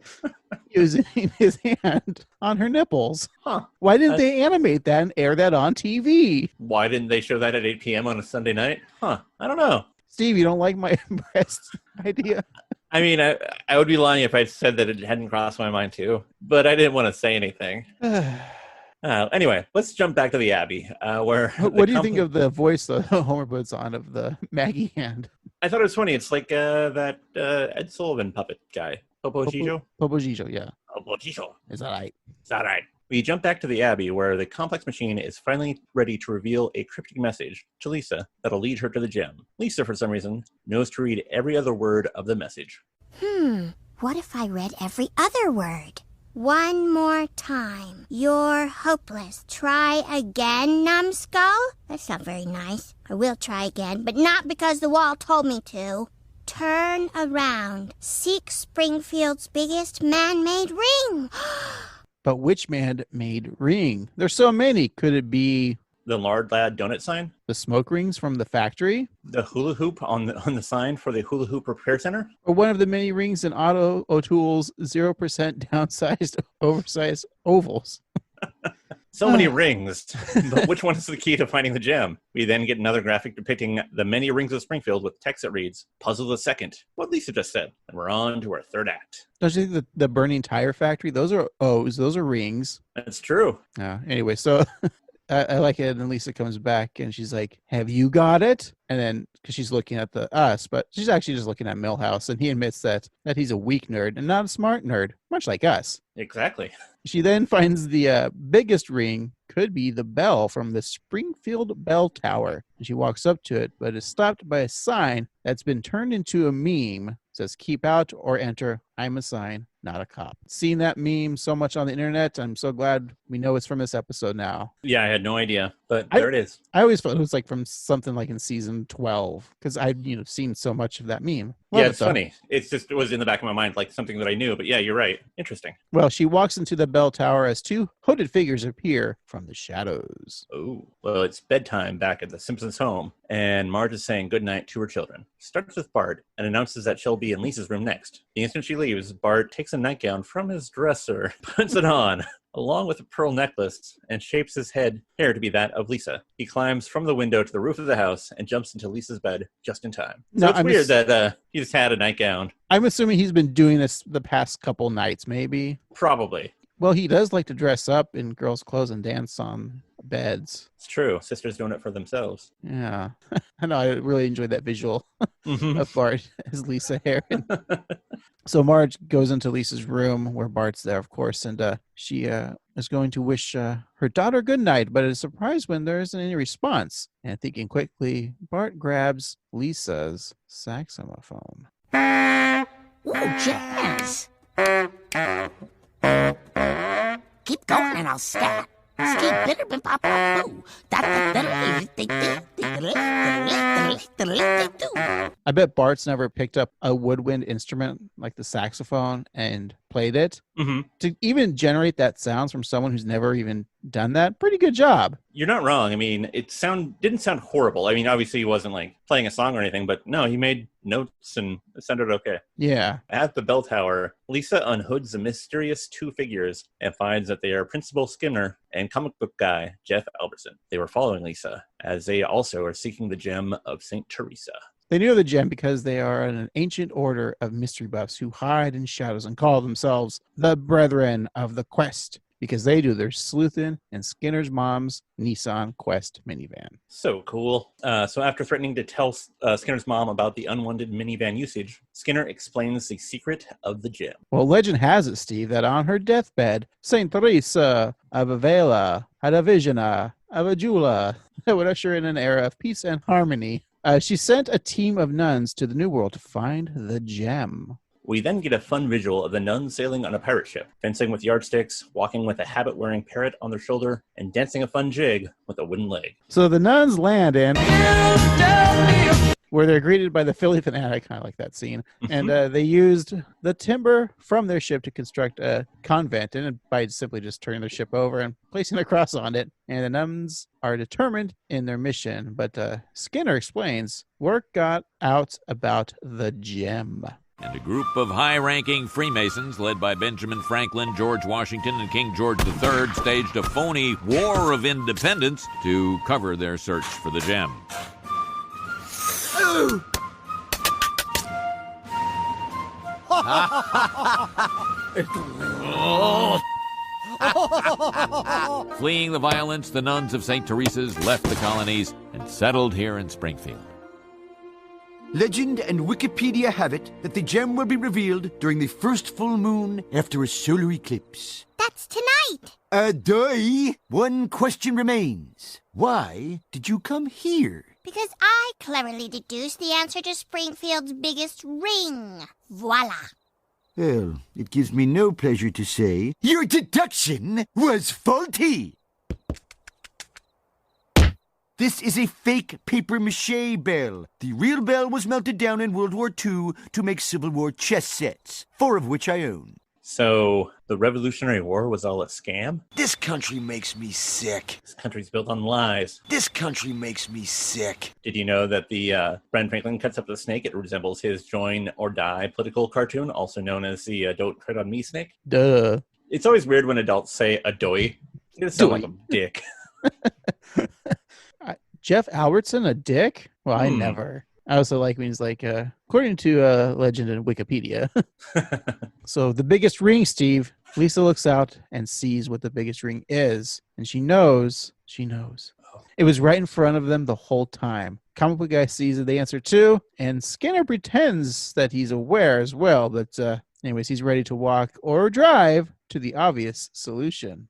using his hand on her nipples. Huh. Why didn't they animate that and air that on TV? Why didn't they show that at 8 p.m. on a Sunday night? Huh. I don't know. Steve, you don't like my breast idea? I mean, I would be lying if I said that it hadn't crossed my mind too, but I didn't want to say anything. Anyway, let's jump back to the Abbey. Where what do you think of the voice that Homer puts on of the Maggie hand? I thought it was funny. It's like that Ed Sullivan puppet guy. Popo Gijo? Popo Gijo, yeah. Popo Gijo. Is that right? Is that right? We jump back to the Abbey where the complex machine is finally ready to reveal a cryptic message to Lisa that'll lead her to the gem. Lisa, for some reason, knows to read every other word of the message. What if I read every other word? One more time. You're hopeless. Try again, numbskull? That's not very nice. I will try again, but not because the wall told me to. Turn around. Seek Springfield's biggest man-made ring. But which man-made ring? There's so many. Could it be the Lard Lad donut sign? The smoke rings from the factory? The hula hoop on the sign for the Hula Hoop Repair Center? Or one of the many rings in Otto O'Toole's 0% downsized, oversized ovals? So many rings, but which one is the key to finding the gem? We then get another graphic depicting the many rings of Springfield with text that reads, Puzzle the Second, what Lisa just said. And we're on to our third act. Don't you think the burning tire factory, those are O's, those are rings. That's true. Anyway, so I like it. And Lisa comes back and she's like, have you got it? And then, because she's looking at us, but she's actually just looking at Milhouse. And he admits that he's a weak nerd and not a smart nerd, much like us. Exactly. She then finds the biggest ring, could be the bell from the Springfield bell tower. And she walks up to it, but is stopped by a sign that's been turned into a meme. It says, keep out or enter. I'm a sign, not a cop. Seeing that meme so much on the internet, I'm so glad we know it's from this episode now. Yeah, I had no idea, but there it is. I always thought it was like from something like in season 12, because I'd seen so much of that meme. Love it's funny. It was in the back of my mind, like something that I knew, but yeah, you're right. Interesting. Well, she walks into the bell tower as two hooded figures appear from the shadows. Oh, well, it's bedtime back at the Simpsons home, and Marge is saying goodnight to her children. Starts with Bart and announces that she'll be in Lisa's room next. The instant she leaves, Bart takes a nightgown from his dresser, puts it on, along with a pearl necklace, and shapes his hair to be that of Lisa. He climbs from the window to the roof of the house and jumps into Lisa's bed just in time. So it's weird that he just had a nightgown. I'm assuming he's been doing this the past couple nights, maybe. Probably. Well, he does like to dress up in girls' clothes and dance on beds. It's true. Sisters doing it for themselves. Yeah. I know. I really enjoyed that visual of Bart as Lisa Heron. So Marge goes into Lisa's room where Bart's there, of course, and she is going to wish her daughter good night, but is surprised when there isn't any response. And thinking quickly, Bart grabs Lisa's saxophone. Ooh, jazz. Keep going and I'll start. Ski bitter bim pop pop boo. I bet Bart's never picked up a woodwind instrument like the saxophone and played it. To even generate that sounds from someone who's never even done that, pretty good job. You're not wrong. I mean, didn't sound horrible. I mean, obviously he wasn't like playing a song or anything, but no, he made notes and it sounded okay. Yeah. At the bell tower, Lisa unhoods the mysterious two figures and finds that they are Principal Skinner and comic book guy Jeff Albertson. They were following Lisa, as they also are seeking the gem of St. Teresa. They knew the gem because they are an ancient order of mystery buffs who hide in shadows and call themselves the Brethren of the Quest, because they do their sleuthing in Skinner's mom's Nissan Quest minivan. So cool. So after threatening to tell Skinner's mom about the unwanted minivan usage, Skinner explains the secret of the gem. Well, legend has it, Steve, that on her deathbed, St. Teresa of Avila had a vision of a jeweler that would usher in an era of peace and harmony. She sent a team of nuns to the New World to find the gem. We then get a fun visual of the nuns sailing on a pirate ship, fencing with yardsticks, walking with a habit-wearing parrot on their shoulder, and dancing a fun jig with a wooden leg. So the nuns land in where they're greeted by the Philly fanatic. I like that scene. And they used the timber from their ship to construct a convent, and by simply just turning their ship over and placing a cross on it. And the nuns are determined in their mission. But Skinner explains, word got out about the gem. And a group of high-ranking Freemasons, led by Benjamin Franklin, George Washington, and King George III, staged a phony War of Independence to cover their search for the gem. Fleeing the violence, the nuns of St. Teresa's left the colonies and settled here in Springfield. Legend and Wikipedia have it that the gem will be revealed during the first full moon after a solar eclipse. That's tonight. One question remains. Why did you come here? Because I cleverly deduced the answer to Springfield's biggest ring. Voila. Well, it gives me no pleasure to say your deduction was faulty. This is a fake papier-mâché bell. The real bell was melted down in World War II to make Civil War chess sets, 4 of which I own. So the Revolutionary War was all a scam? This country makes me sick. This country's built on lies. This country makes me sick. Did you know that the Ben Franklin cuts up the snake? It resembles his Join or Die political cartoon, also known as the Don't Tread on Me snake? Duh. It's always weird when adults say adoy. You sound like a dick. Jeff Albertson, a dick? Well, I never. I also like means like, according to legend in Wikipedia. So the biggest ring, Steve. Lisa looks out and sees what the biggest ring is, and she knows. It was right in front of them the whole time. Comic book guy sees it, they answer too, and Skinner pretends that he's aware as well, but anyways, he's ready to walk or drive to the obvious solution.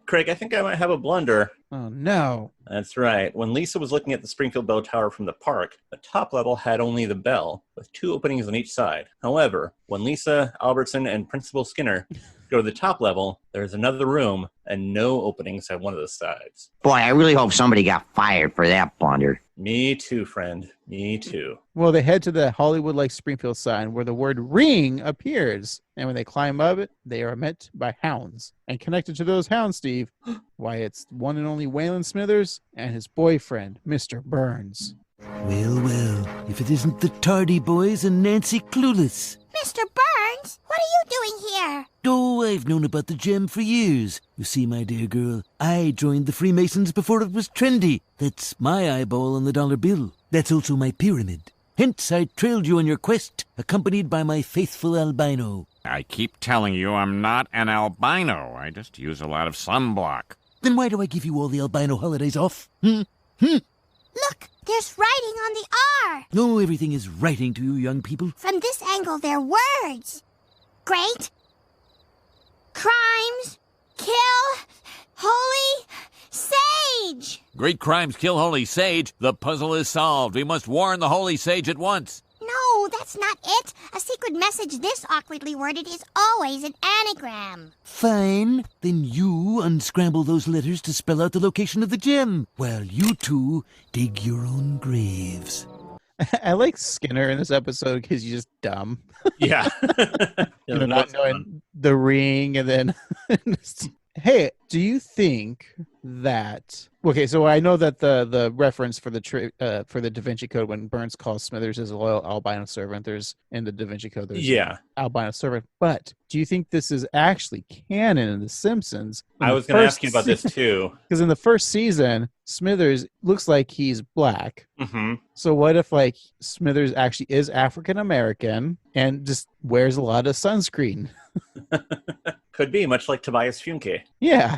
Craig, I think I might have a blunder. Oh, no. That's right. When Lisa was looking at the Springfield Bell Tower from the park, the top level had only the bell, with 2 openings on each side. However, when Lisa, Albertson, and Principal Skinner go to the top level, there's another room and no openings at one of the sides. Boy, I really hope somebody got fired for that blunder. Me too, friend. Me too. Well, they head to the Hollywood like Springfield sign where the word ring appears. And when they climb up it, they are met by hounds. And connected to those hounds, Steve, why, it's one and only Waylon Smithers and his boyfriend, Mr. Burns. Well, if it isn't the Tardy Boys and Nancy Clueless. Mr. Burns, what are you doing here? Oh, I've known about the gem for years. You see, my dear girl, I joined the Freemasons before it was trendy. That's my eyeball on the dollar bill. That's also my pyramid. Hence, I trailed you on your quest, accompanied by my faithful albino. I keep telling you I'm not an albino. I just use a lot of sunblock. Then why do I give you all the albino holidays off? Look, there's writing on the R. No, everything is writing to you young people. From this angle, they're words. Great. Crimes. Kill. Holy. Sage. Great crimes kill holy sage. The puzzle is solved. We must warn the holy sage at once. No, that's not it. A secret message this awkwardly worded is always an anagram. Fine. Then you unscramble those letters to spell out the location of the gem, while you two dig your own graves. I like Skinner in this episode because he's just dumb. Yeah. Not knowing the ring and then... Hey, do you think that... Okay, so I know that the reference for the Da Vinci Code when Burns calls Smithers his loyal albino servant, there's in the Da Vinci Code, there's albino servant. But do you think this is actually canon in The Simpsons? I was going to ask you about this too. Because in the first season, Smithers looks like he's black. Mm-hmm. So what if like Smithers actually is African American and just wears a lot of sunscreen? Could be, much like Tobias Funke. Yeah.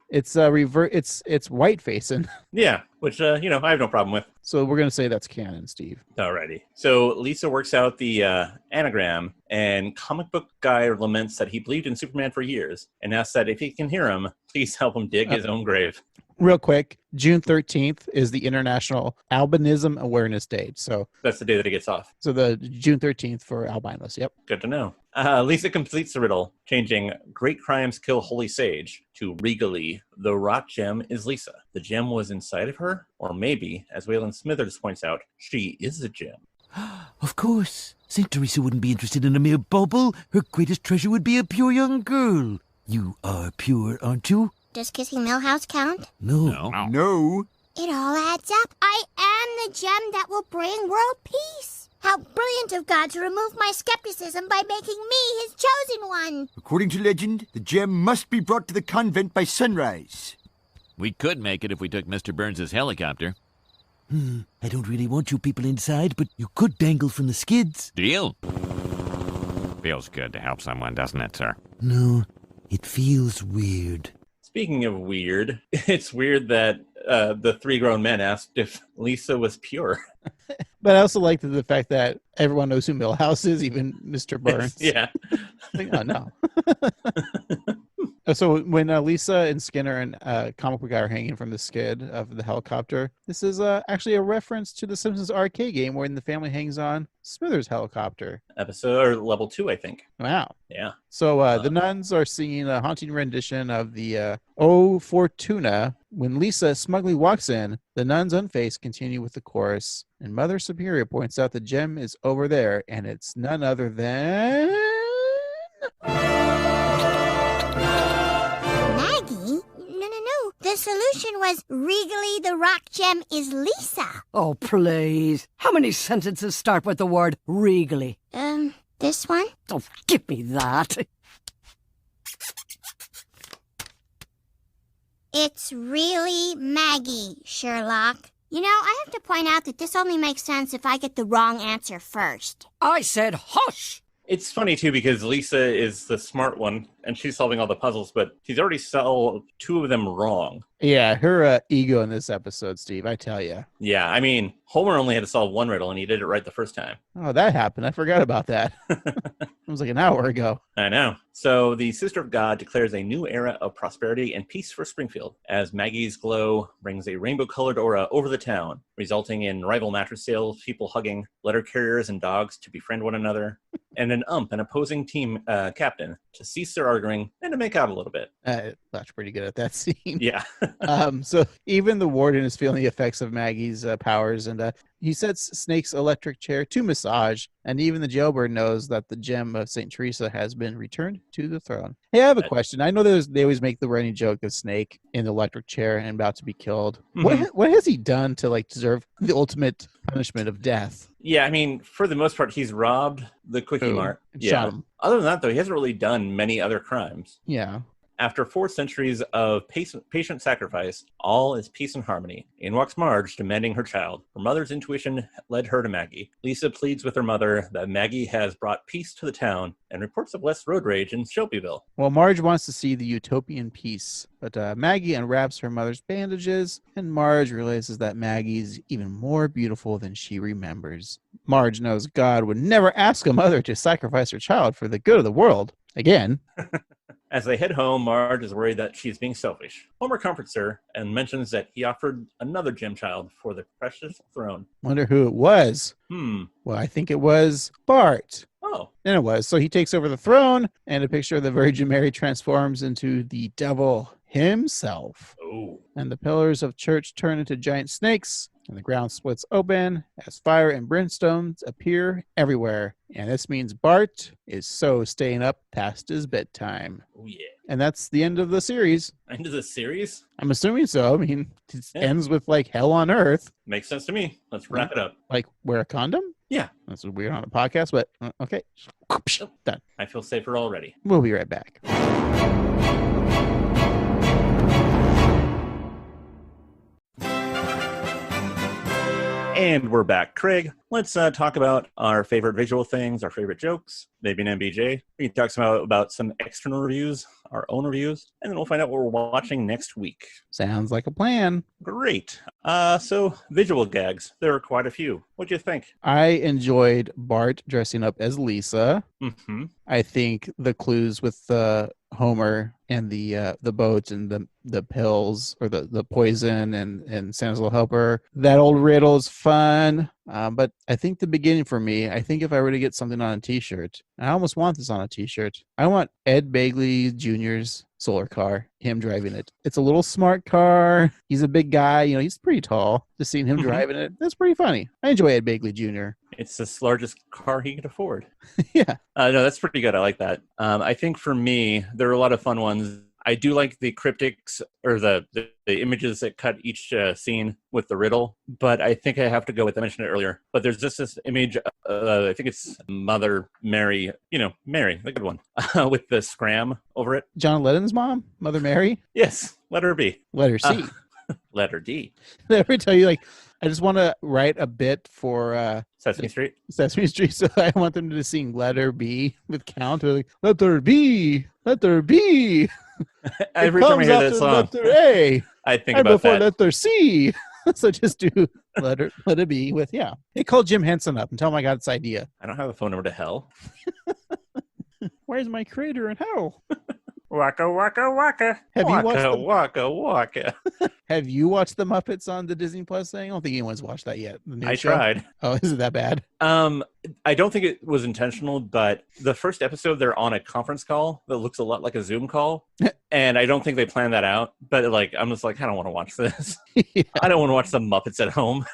It's it's white facing. Yeah, which I have no problem with. So we're gonna say that's canon, Steve. Alrighty. So Lisa works out the anagram, and comic book guy laments that he believed in Superman for years, and asks that if he can hear him, please help him dig his own grave. Real quick, June 13th is the International Albinism Awareness Day. So that's the day that it gets off. So the June 13th for albinos. Yep. Good to know. Lisa completes the riddle, changing great crimes kill holy sage to regally the rock gem is Lisa. The gem was inside of her, or maybe, as Waylon Smithers points out, she is the gem. Of course. St. Teresa wouldn't be interested in a mere bauble. Her greatest treasure would be a pure young girl. You are pure, aren't you? Does kissing Millhouse count? No. It all adds up. I am the gem that will bring world peace. How brilliant of God to remove my skepticism by making me his chosen one. According to legend, the gem must be brought to the convent by sunrise. We could make it if we took Mr. Burns' helicopter. I don't really want you people inside, but you could dangle from the skids. Deal? Feels good to help someone, doesn't it, sir? No, it feels weird. Speaking of weird, it's weird that the 3 grown men asked if Lisa was pure. But I also like the fact that everyone knows who Millhouse is, even Mr. Burns. Yeah. Like, oh, no. So when Lisa and Skinner and comic book guy are hanging from the skid of the helicopter, this is actually a reference to the Simpsons arcade game when the family hangs on Smithers' helicopter. Episode or level 2, I think. Wow. Yeah. So the nuns are singing a haunting rendition of the O Fortuna. When Lisa smugly walks in, the nuns unfazed continue with the chorus, and Mother Superior points out the gem is over there, and it's none other than... Maggie? No. The solution was regally the rock gem is Lisa. Oh, please. How many sentences start with the word regally? This one? Oh, give me that. It's really Maggie, Sherlock. You know, I have to point out that this only makes sense if I get the wrong answer first. I said hush! It's funny, too, because Lisa is the smart one, and she's solving all the puzzles, but she's already solved 2 of them wrong. Yeah, her ego in this episode, Steve, I tell you. Yeah, I mean, Homer only had to solve 1 riddle, and he did it right the first time. Oh, that happened. I forgot about that. It was like an hour ago. I know. So the Sister of God declares a new era of prosperity and peace for Springfield, as Maggie's glow brings a rainbow-colored aura over the town, resulting in rival mattress sales, people hugging, letter carriers and dogs to befriend one another, and an an opposing team captain to cease their arguing and to make out a little bit. That's pretty good at that scene. Yeah. So even the warden is feeling the effects of Maggie's powers, and he sets Snake's electric chair to massage, and even the jailbird knows that the gem of St. Teresa has been returned to the throne. Hey, I have a question. I know they always make the running joke of Snake in the electric chair and about to be killed. Mm-hmm. What has he done to deserve the ultimate punishment of death? Yeah, I mean, for the most part, he's robbed the Quickie Mart. Yeah. Shot him. Other than that, though, he hasn't really done many other crimes. Yeah. After 4 centuries of patient sacrifice, all is peace and harmony. In walks Marge, demanding her child. Her mother's intuition led her to Maggie. Lisa pleads with her mother that Maggie has brought peace to the town and reports of less road rage in Shelbyville. Well, Marge wants to see the utopian peace, but Maggie unwraps her mother's bandages, and Marge realizes that Maggie's even more beautiful than she remembers. Marge knows God would never ask a mother to sacrifice her child for the good of the world. Again. As they head home, Marge is worried that she's being selfish. Homer comforts her and mentions that he offered another gem child for the precious throne. Wonder who it was. Well, I think it was Bart. Oh. And it was. So he takes over the throne, and a picture of the Virgin Mary transforms into the devil himself. Oh. And the pillars of church turn into giant snakes, and the ground splits open as fire and brimstone appear everywhere. And this means Bart is staying up past his bedtime. Oh, yeah. And that's the end of the series. End of the series? I'm assuming so. I mean, it ends with hell on earth. Makes sense to me. Let's wrap it up. Wear a condom? Yeah. That's weird on a podcast, but okay. Done. I feel safer already. We'll be right back. And we're back. Craig, let's talk about our favorite visual things, our favorite jokes, maybe an MBJ. We can talk about some external reviews, our own reviews, and then we'll find out what we're watching next week. Sounds like a plan. Great. So visual gags. There are quite a few. What'd you think? I enjoyed Bart dressing up as Lisa. Mm-hmm. I think the clues with Homer and the boat and the pills or the poison and Santa's little helper. That old riddle is fun. But I think the beginning for me, I think if I were to get something on a t-shirt, I almost want this on a t-shirt. I want Ed Begley Jr.'s solar car, him driving it. It's a little smart car. He's a big guy. He's pretty tall. Just seeing him driving it, that's pretty funny. I enjoy Ed Begley Jr. It's the largest car he could afford. Yeah. No, that's pretty good. I like that. I think for me, there are a lot of fun ones. I do like the cryptics or the images that cut each scene with the riddle, but I think I have to go with, I mentioned it earlier, but there's just this image, I think it's Mother Mary, Mary, the good one, with the scram over it. John Lennon's mom, Mother Mary? Yes, let her be. Let her C. Letter D. Did I ever tell you, I just want to write a bit for Sesame Street. Sesame Street, so I want them to sing Letter B with Count. They're like, let there be, let there be. Every time I hear that song, letter A, I think right about before that. Letter C. So just do let it be with, yeah. Hey, call Jim Henson up and tell him I got this idea. I don't have a phone number to hell. Where's my creator in hell? Waka, waka, waka. Have you watched the... Waka, waka. Have you watched the Muppets on the Disney Plus thing? I don't think anyone's watched that yet. I tried. Oh, is it that bad? I don't think it was intentional, but the first episode, they're on a conference call that looks a lot like a Zoom call. And I don't think they planned that out. But I'm just like, I don't want to watch this. Yeah. I don't want to watch the Muppets at home.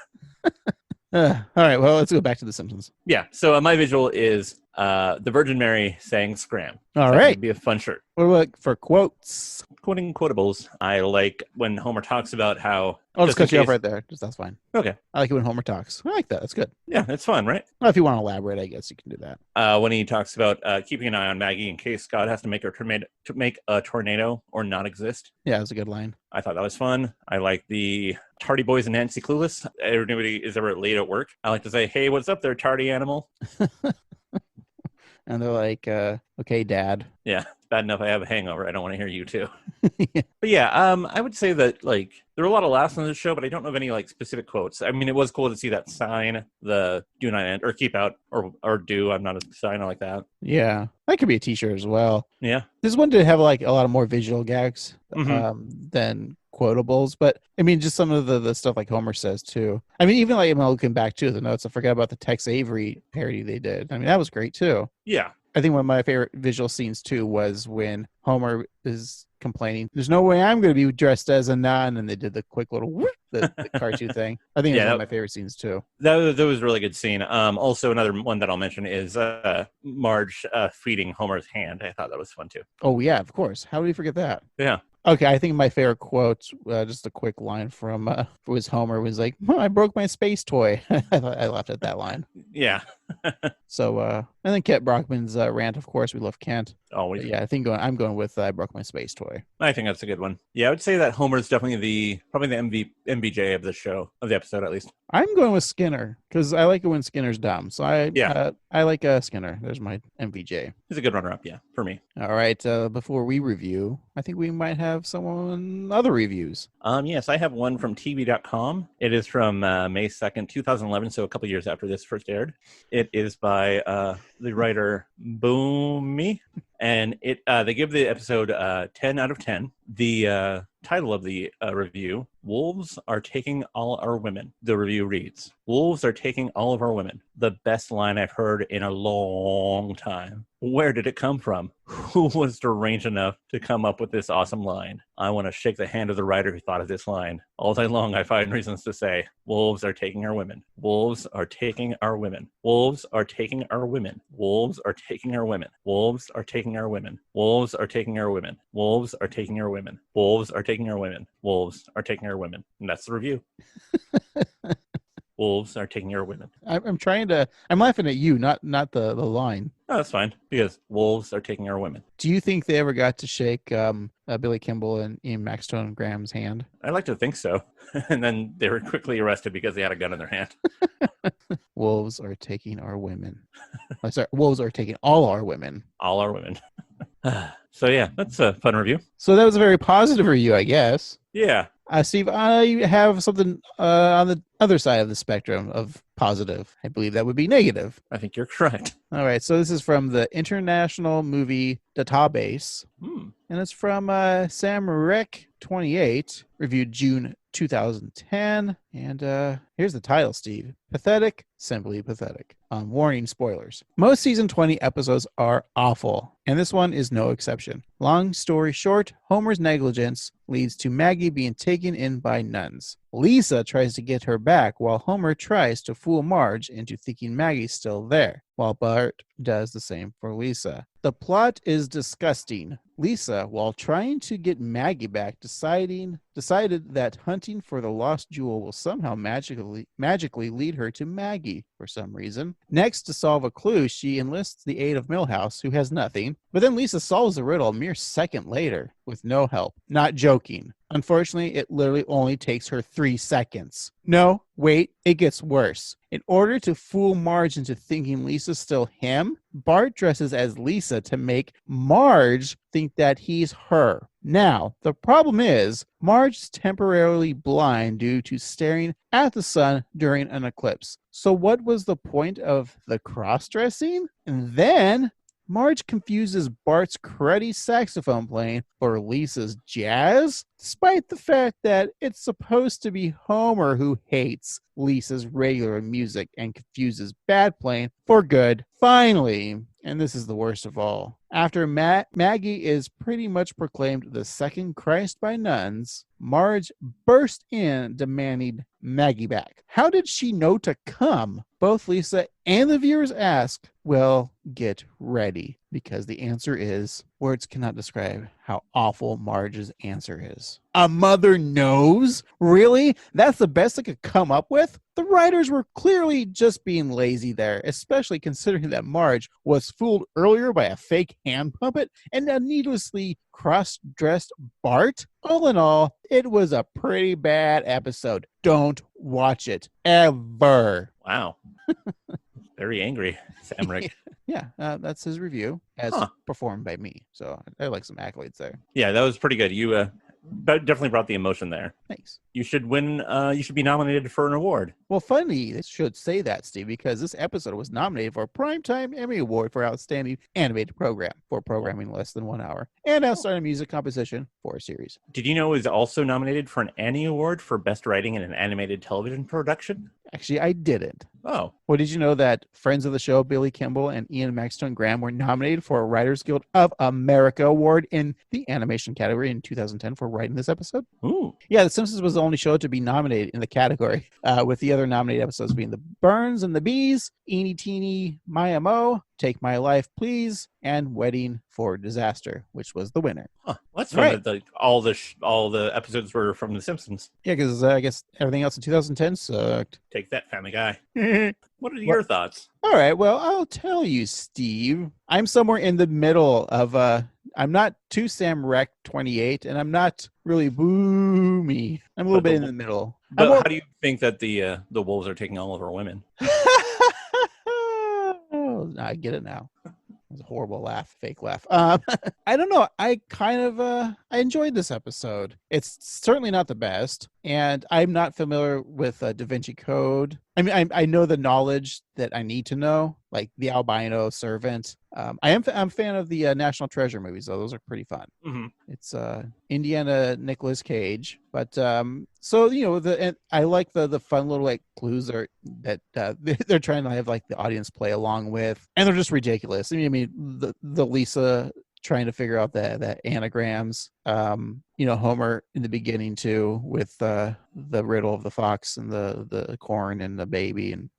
All right, well, let's go back to The Simpsons. Yeah, so my visual is the Virgin Mary saying scram. All That right. would be a fun shirt. What about for quotes? quoting quotables, I like when Homer talks about how... I'll just cut in you off case- right there. That's fine. Okay. I like it when Homer talks. I like that. That's good. Yeah, it's fun, right? Well, if you want to elaborate, I guess you can do that. When he talks about keeping an eye on Maggie in case God has to make a tornado or not exist. Yeah, that's a good line. I thought that was fun. I like the Tardy Boys and Nancy Clueless. Everybody is ever late at work. I like to say, hey, what's up there, tardy animal? And they're like, okay, Dad. Yeah, it's bad enough I have a hangover. I don't want to hear you too. Yeah. But yeah, I would say that like there were a lot of laughs on this show, but I don't know of any like specific quotes. I mean, it was cool to see that sign, the do not end or keep out or do. I'm not a sign. I like that. Yeah, that could be a T-shirt as well. Yeah, this one did have like a lot of more visual gags Mhm. than quotables, but I mean, just some of the stuff like Homer says too. I mean, even like looking back to the notes, I forgot about the Tex Avery parody they did. I mean, that was great too. Yeah. I think one of my favorite visual scenes too was when Homer is complaining, "There's no way I'm going to be dressed as a nun," and they did the quick little whoop, the cartoon thing. I think it's one of my favorite scenes too. That was a really good scene. Also, another one that I'll mention is Marge feeding Homer's hand. I thought that was fun too. Oh yeah, of course. How do we forget that? Yeah. Okay, I think my favorite quote, just a quick line from was Homer was like, "I broke my space toy." I laughed at that line. Yeah. So, and then Kent Brockman's rant, of course, we love Kent. Always. Yeah, I think I'm going with I broke my space toy. I think that's a good one. Yeah, I would say that Homer's definitely probably the MVJ of the show, of the episode at least. I'm going with Skinner because I like it when Skinner's dumb. So I like Skinner. There's my MVJ. He's a good runner-up, yeah, for me. All right, before we review, I think we might have other reviews. Yes, I have one from TV.com. It is from May 2nd, 2011, so a couple years after this first aired. It is by the writer Boomy, and they give the episode 10 out of 10. The title of the review, Wolves Are Taking All Our Women. The review reads, Wolves are taking all of our women. The best line I've heard in a long time. Where did it come from? Who was deranged enough to come up with this awesome line? I want to shake the hand of the writer who thought of this line. All day long, I find reasons to say, wolves are taking our women. Wolves are taking our women. Wolves are taking our women. Wolves are taking our women. Wolves are taking our women. Wolves are taking our women. Wolves are taking our women. Wolves are taking our women. Wolves are taking our women. And that's the review. Wolves are taking our women. I'm laughing at you, not the line. Oh, that's fine, because wolves are taking our women. Do you think they ever got to shake Billy Kimball and Ian Maxtone-Graham's hand? I'd like to think so. And then they were quickly arrested because they had a gun in their hand. Wolves are taking our women. Sorry, wolves are taking all our women. All our women. So yeah, that's a fun review. So that was a very positive review, I guess. Yeah. Steve, I have something on the other side of the spectrum of positive. I believe that would be negative. I think you're correct. All right. So this is from the International Movie Database. And it's from Sam Rec 28, reviewed June 2010. And here's the title, Steve. Pathetic, simply pathetic. Warning, spoilers. Most season 20 episodes are awful, and this one is no exception. Long story short, Homer's negligence leads to Maggie being taken in by nuns. Lisa tries to get her back while Homer tries to fool Marge into thinking Maggie's still there, while Bart does the same for Lisa. The plot is disgusting. Lisa, while trying to get Maggie back, decided that hunting for the lost jewel will somehow magically lead her to Maggie for some reason. Next, to solve a clue, she enlists the aid of Milhouse, who has nothing. But then Lisa solves the riddle a mere second later with no help. Not joking. Unfortunately, it literally only takes her 3 seconds. No, wait, it gets worse. In order to fool Marge into thinking Lisa's still him, Bart dresses as Lisa to make Marge think that he's her. Now, the problem is, Marge is temporarily blind due to staring at the sun during an eclipse. So what was the point of the cross-dressing? And then Marge confuses Bart's cruddy saxophone playing for Lisa's jazz, despite the fact that it's supposed to be Homer who hates Lisa's regular music and confuses bad playing for good. Finally, and this is the worst of all, after Maggie is pretty much proclaimed the second Christ by nuns, Marge burst in demanding Maggie back. How did she know to come? Both Lisa and the viewers ask. Well, get ready. because the answer is words cannot describe how awful Marge's answer is. A mother knows? Really? That's the best I could come up with? The writers were clearly just being lazy there, especially considering that Marge was fooled earlier by a fake hand puppet and a needlessly cross-dressed Bart. All in all, it was a pretty bad episode. Don't watch it. Ever. Wow. Very angry, Sam Rick. Yeah, that's his review as performed by me. So I like some accolades there. Yeah, that was pretty good. You definitely brought the emotion there. Thanks. You should win. You should be nominated for an award. Well, funny, it should say that, Steve, because this episode was nominated for a Primetime Emmy Award for Outstanding Animated Program for programming less than 1 hour, and Outstanding Music Composition for a series. Did you know it was also nominated for an Annie Award for Best Writing in an Animated Television Production? Actually, I didn't. Oh. Well, did you know that friends of the show, Billy Kimball and Ian Maxtone-Graham, were nominated for a Writers Guild of America Award in the animation category in 2010 for writing this episode? Ooh. Yeah, The Simpsons was the only show to be nominated in the category, with the other nominated episodes being The Burns and the Bees, Eeny Teeny Maya Mo, Take My Life Please, and Wedding for Disaster, which was the winner. Huh. Well, that's fun that all the episodes were from The Simpsons. Yeah, because I guess everything else in 2010 sucked. Take that, Family Guy. What are your thoughts? All right, well, I'll tell you, Steve. I'm somewhere in the middle of I'm not too Sam Rec 28, and I'm not really boomy. I'm a little bit in the middle. But how do you think that the wolves are taking all of our women? Oh, I get it now. It was a horrible laugh, fake laugh. I don't know. I kind of I enjoyed this episode. It's certainly not the best, and I'm not familiar with Da Vinci Code. I mean, I know the knowledge that I need to know, like the albino servant. I'm a fan of the National Treasure movies, though. Those are pretty fun. Mm-hmm. It's Indiana Nicolas Cage, but so and I like the fun little like clues that they're trying to have like the audience play along with, and they're just ridiculous. I mean the Lisa trying to figure out the anagrams. Homer in the beginning too with the riddle of the fox and the corn and the baby and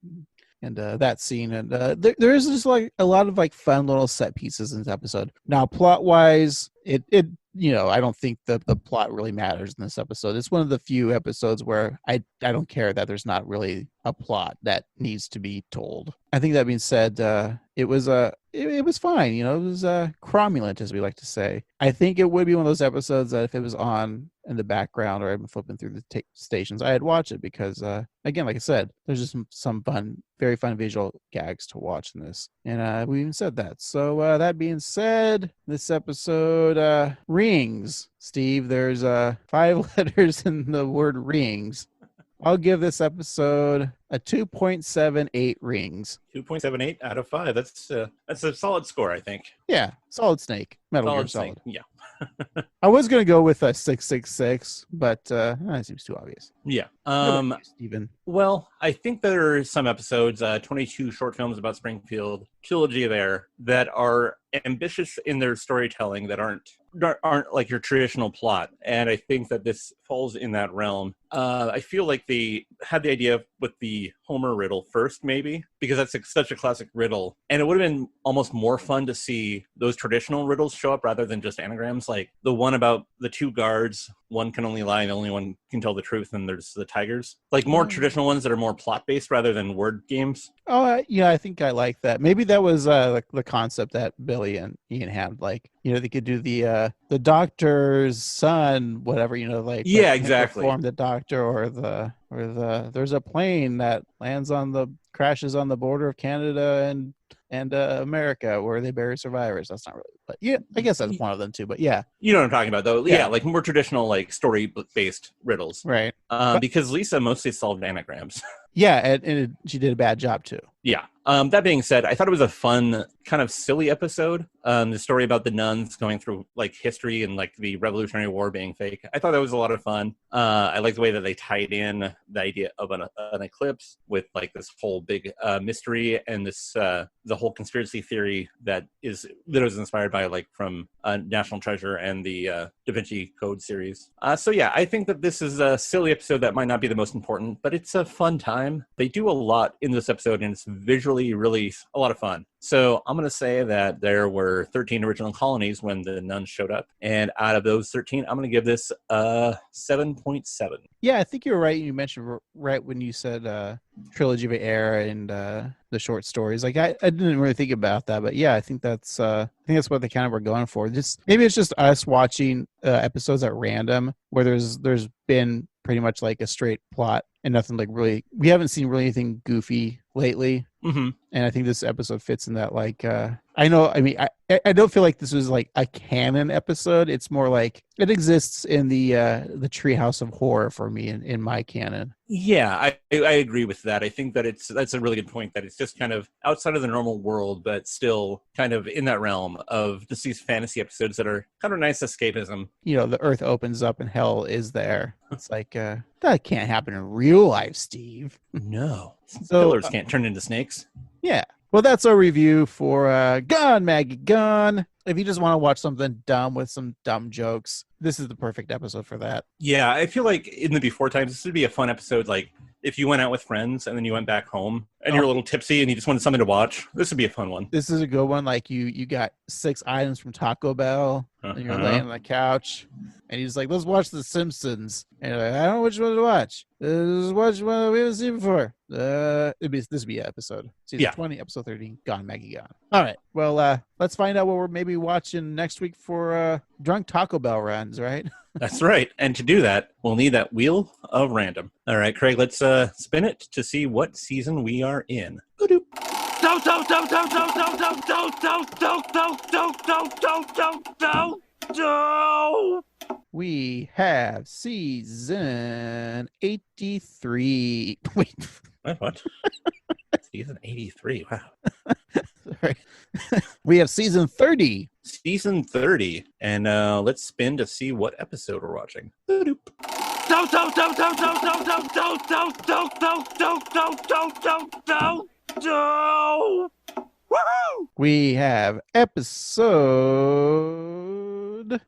that scene, and there is just like a lot of like fun little set pieces in this episode. Now, plot wise, it I don't think the plot really matters in this episode. It's one of the few episodes where I don't care that there's not really a plot that needs to be told. I think that being said, it was fine. It was cromulent, as we like to say. I think it would be one of those episodes that if it was on in the background or I've been flipping through the stations, I'd watch it because, again, like I said, there's just some fun, very fun visual gags to watch in this. And we even said that. So that being said, this episode rings. Steve, there's 5 letters in the word rings. I'll give this episode a 2.78 rings. 2.78 out of 5. That's a solid score, I think. Yeah, solid snake. Metal Gear Solid. Yeah. I was going to go with a 666, but that seems too obvious. Yeah. Steven? Well, I think there are some episodes, 22 short films about Springfield, trilogy there, that are ambitious in their storytelling that aren't like your traditional plot. And I think that this falls in that realm. I feel like they had the idea with the Homer riddle first, maybe, because that's such a classic riddle. And it would have been almost more fun to see those traditional riddles show up rather than just anagrams. Like the one about the 2 guards, one can only lie, the only one can tell the truth, and there's the tigers. Like more traditional ones that are more plot-based rather than word games. Oh, yeah, I think I like that. Maybe that was the concept that Billy and Ian had. Like, they could do the doctor's son, whatever, like. Yeah, exactly. Form the doctor or there's a plane that crashes on the border of Canada and America where they bury survivors. That's not really, but yeah, I guess that's one of them too. But yeah, you know what I'm talking about, though. Yeah, like more traditional, like story-based riddles, right? Because Lisa mostly solved anagrams. Yeah, and she did a bad job too. Yeah. That being said, I thought it was a fun, kind of silly episode. The story about the nuns going through like history and like the Revolutionary War being fake. I thought that was a lot of fun. I like the way that they tied in the idea of an eclipse with like this whole big mystery and this the whole conspiracy theory that was inspired by like from National Treasure and the Da Vinci Code series. So yeah, I think that this is a silly episode that might not be the most important, but it's a fun time. They do a lot in this episode, and it's visually really a lot of fun. So I'm going to say that there were 13 original colonies when the nuns showed up. And out of those 13, I'm going to give this a 7.7. Yeah, I think you're right. You mentioned right when you said Trilogy of Air and the short stories. Like I didn't really think about that, but yeah, I think that's what they kind of were going for. Just maybe it's just us watching episodes at random where there's been pretty much like a straight plot and nothing like really. We haven't seen really anything goofy lately. Mm-hmm. And I think this episode fits in that. Like, I don't feel like this was like a canon episode. It's more like it exists in the treehouse of horror for me in my canon. Yeah, I agree with that. I think that that's a really good point, that it's just kind of outside of the normal world, but still kind of in that realm of these fantasy episodes that are kind of nice escapism. You know, the earth opens up and hell is there. It's like, that can't happen in real life, Steve. No. So, Pillars can't turn into snakes. Yeah. Well, that's our review for Gone, Maggie, Gone. If you just want to watch something dumb with some dumb jokes, this is the perfect episode for that. Yeah, I feel like in the before times, this would be a fun episode. Like if you went out with friends and then you went back home and you're a little tipsy and you just wanted something to watch, this would be a fun one. This is a good one. Like you got 6 items from Taco Bell and you're laying on the couch and he's like, let's watch The Simpsons. And you're like, I don't know which one to watch. Let's watch one we haven't seen before. This would be an episode. Season 20, episode 13, Gone, Maggie, Gone. All right. Well, let's find out what we're maybe watching next week for drunk Taco Bell runs, right? That's right. And to do that, we'll need that wheel of random. All right, Craig, let's spin it to see what season we are in. We have season 83. Wait. What? Season 83. Wow. Sorry. We have season 30. Season 30. And let's spin to see what episode we're watching. We have episode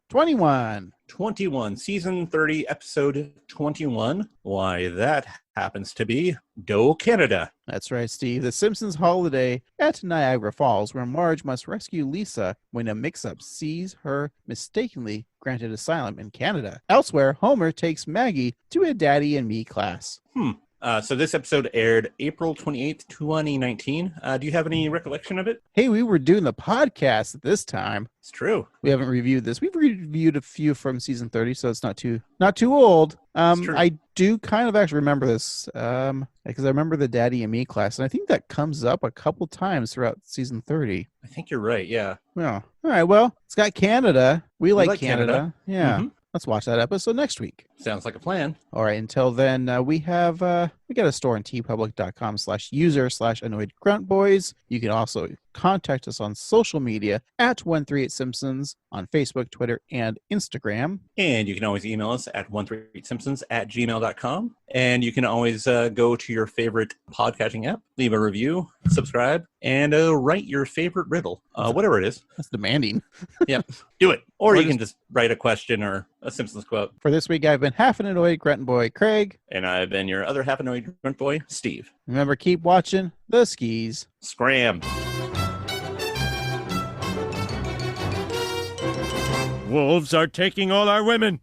21. 21. Season 30, episode 21. Why, that happens to be Do Canada. That's right, Steve. The Simpsons holiday at Niagara Falls, where Marge must rescue Lisa when a mix-up sees her mistakenly granted asylum in Canada. Elsewhere, Homer takes Maggie to a Daddy and Me class. So this episode aired April 28th, 2019. Do you have any recollection of it? Hey, we were doing the podcast at this time. It's true. We haven't reviewed this. We've reviewed a few from season 30, so it's not too old. I do kind of actually remember this because I remember the Daddy and Me class, and I think that comes up a couple times throughout season 30. I think you're right, yeah. Yeah. All right, well, it's got Canada. We like Canada. Yeah. Mm-hmm. Let's watch that episode next week. Sounds like a plan. All right. Until then, we got a store on tpublic.com/user/annoyedgruntboys. You can also contact us on social media at 138simpsons on Facebook, Twitter, and Instagram. And you can always email us at 138simpsons@gmail.com. And you can always go to your favorite podcasting app, leave a review, subscribe, and write your favorite riddle, whatever it is. That's demanding. Yep. Do it. Or you can just write a question or a Simpsons quote. For this week, I've been half an annoyed grunt boy, Craig. And I've been your other half annoyed grunt boy, Steve. Remember, keep watching the skis. Scram. Wolves are taking all our women.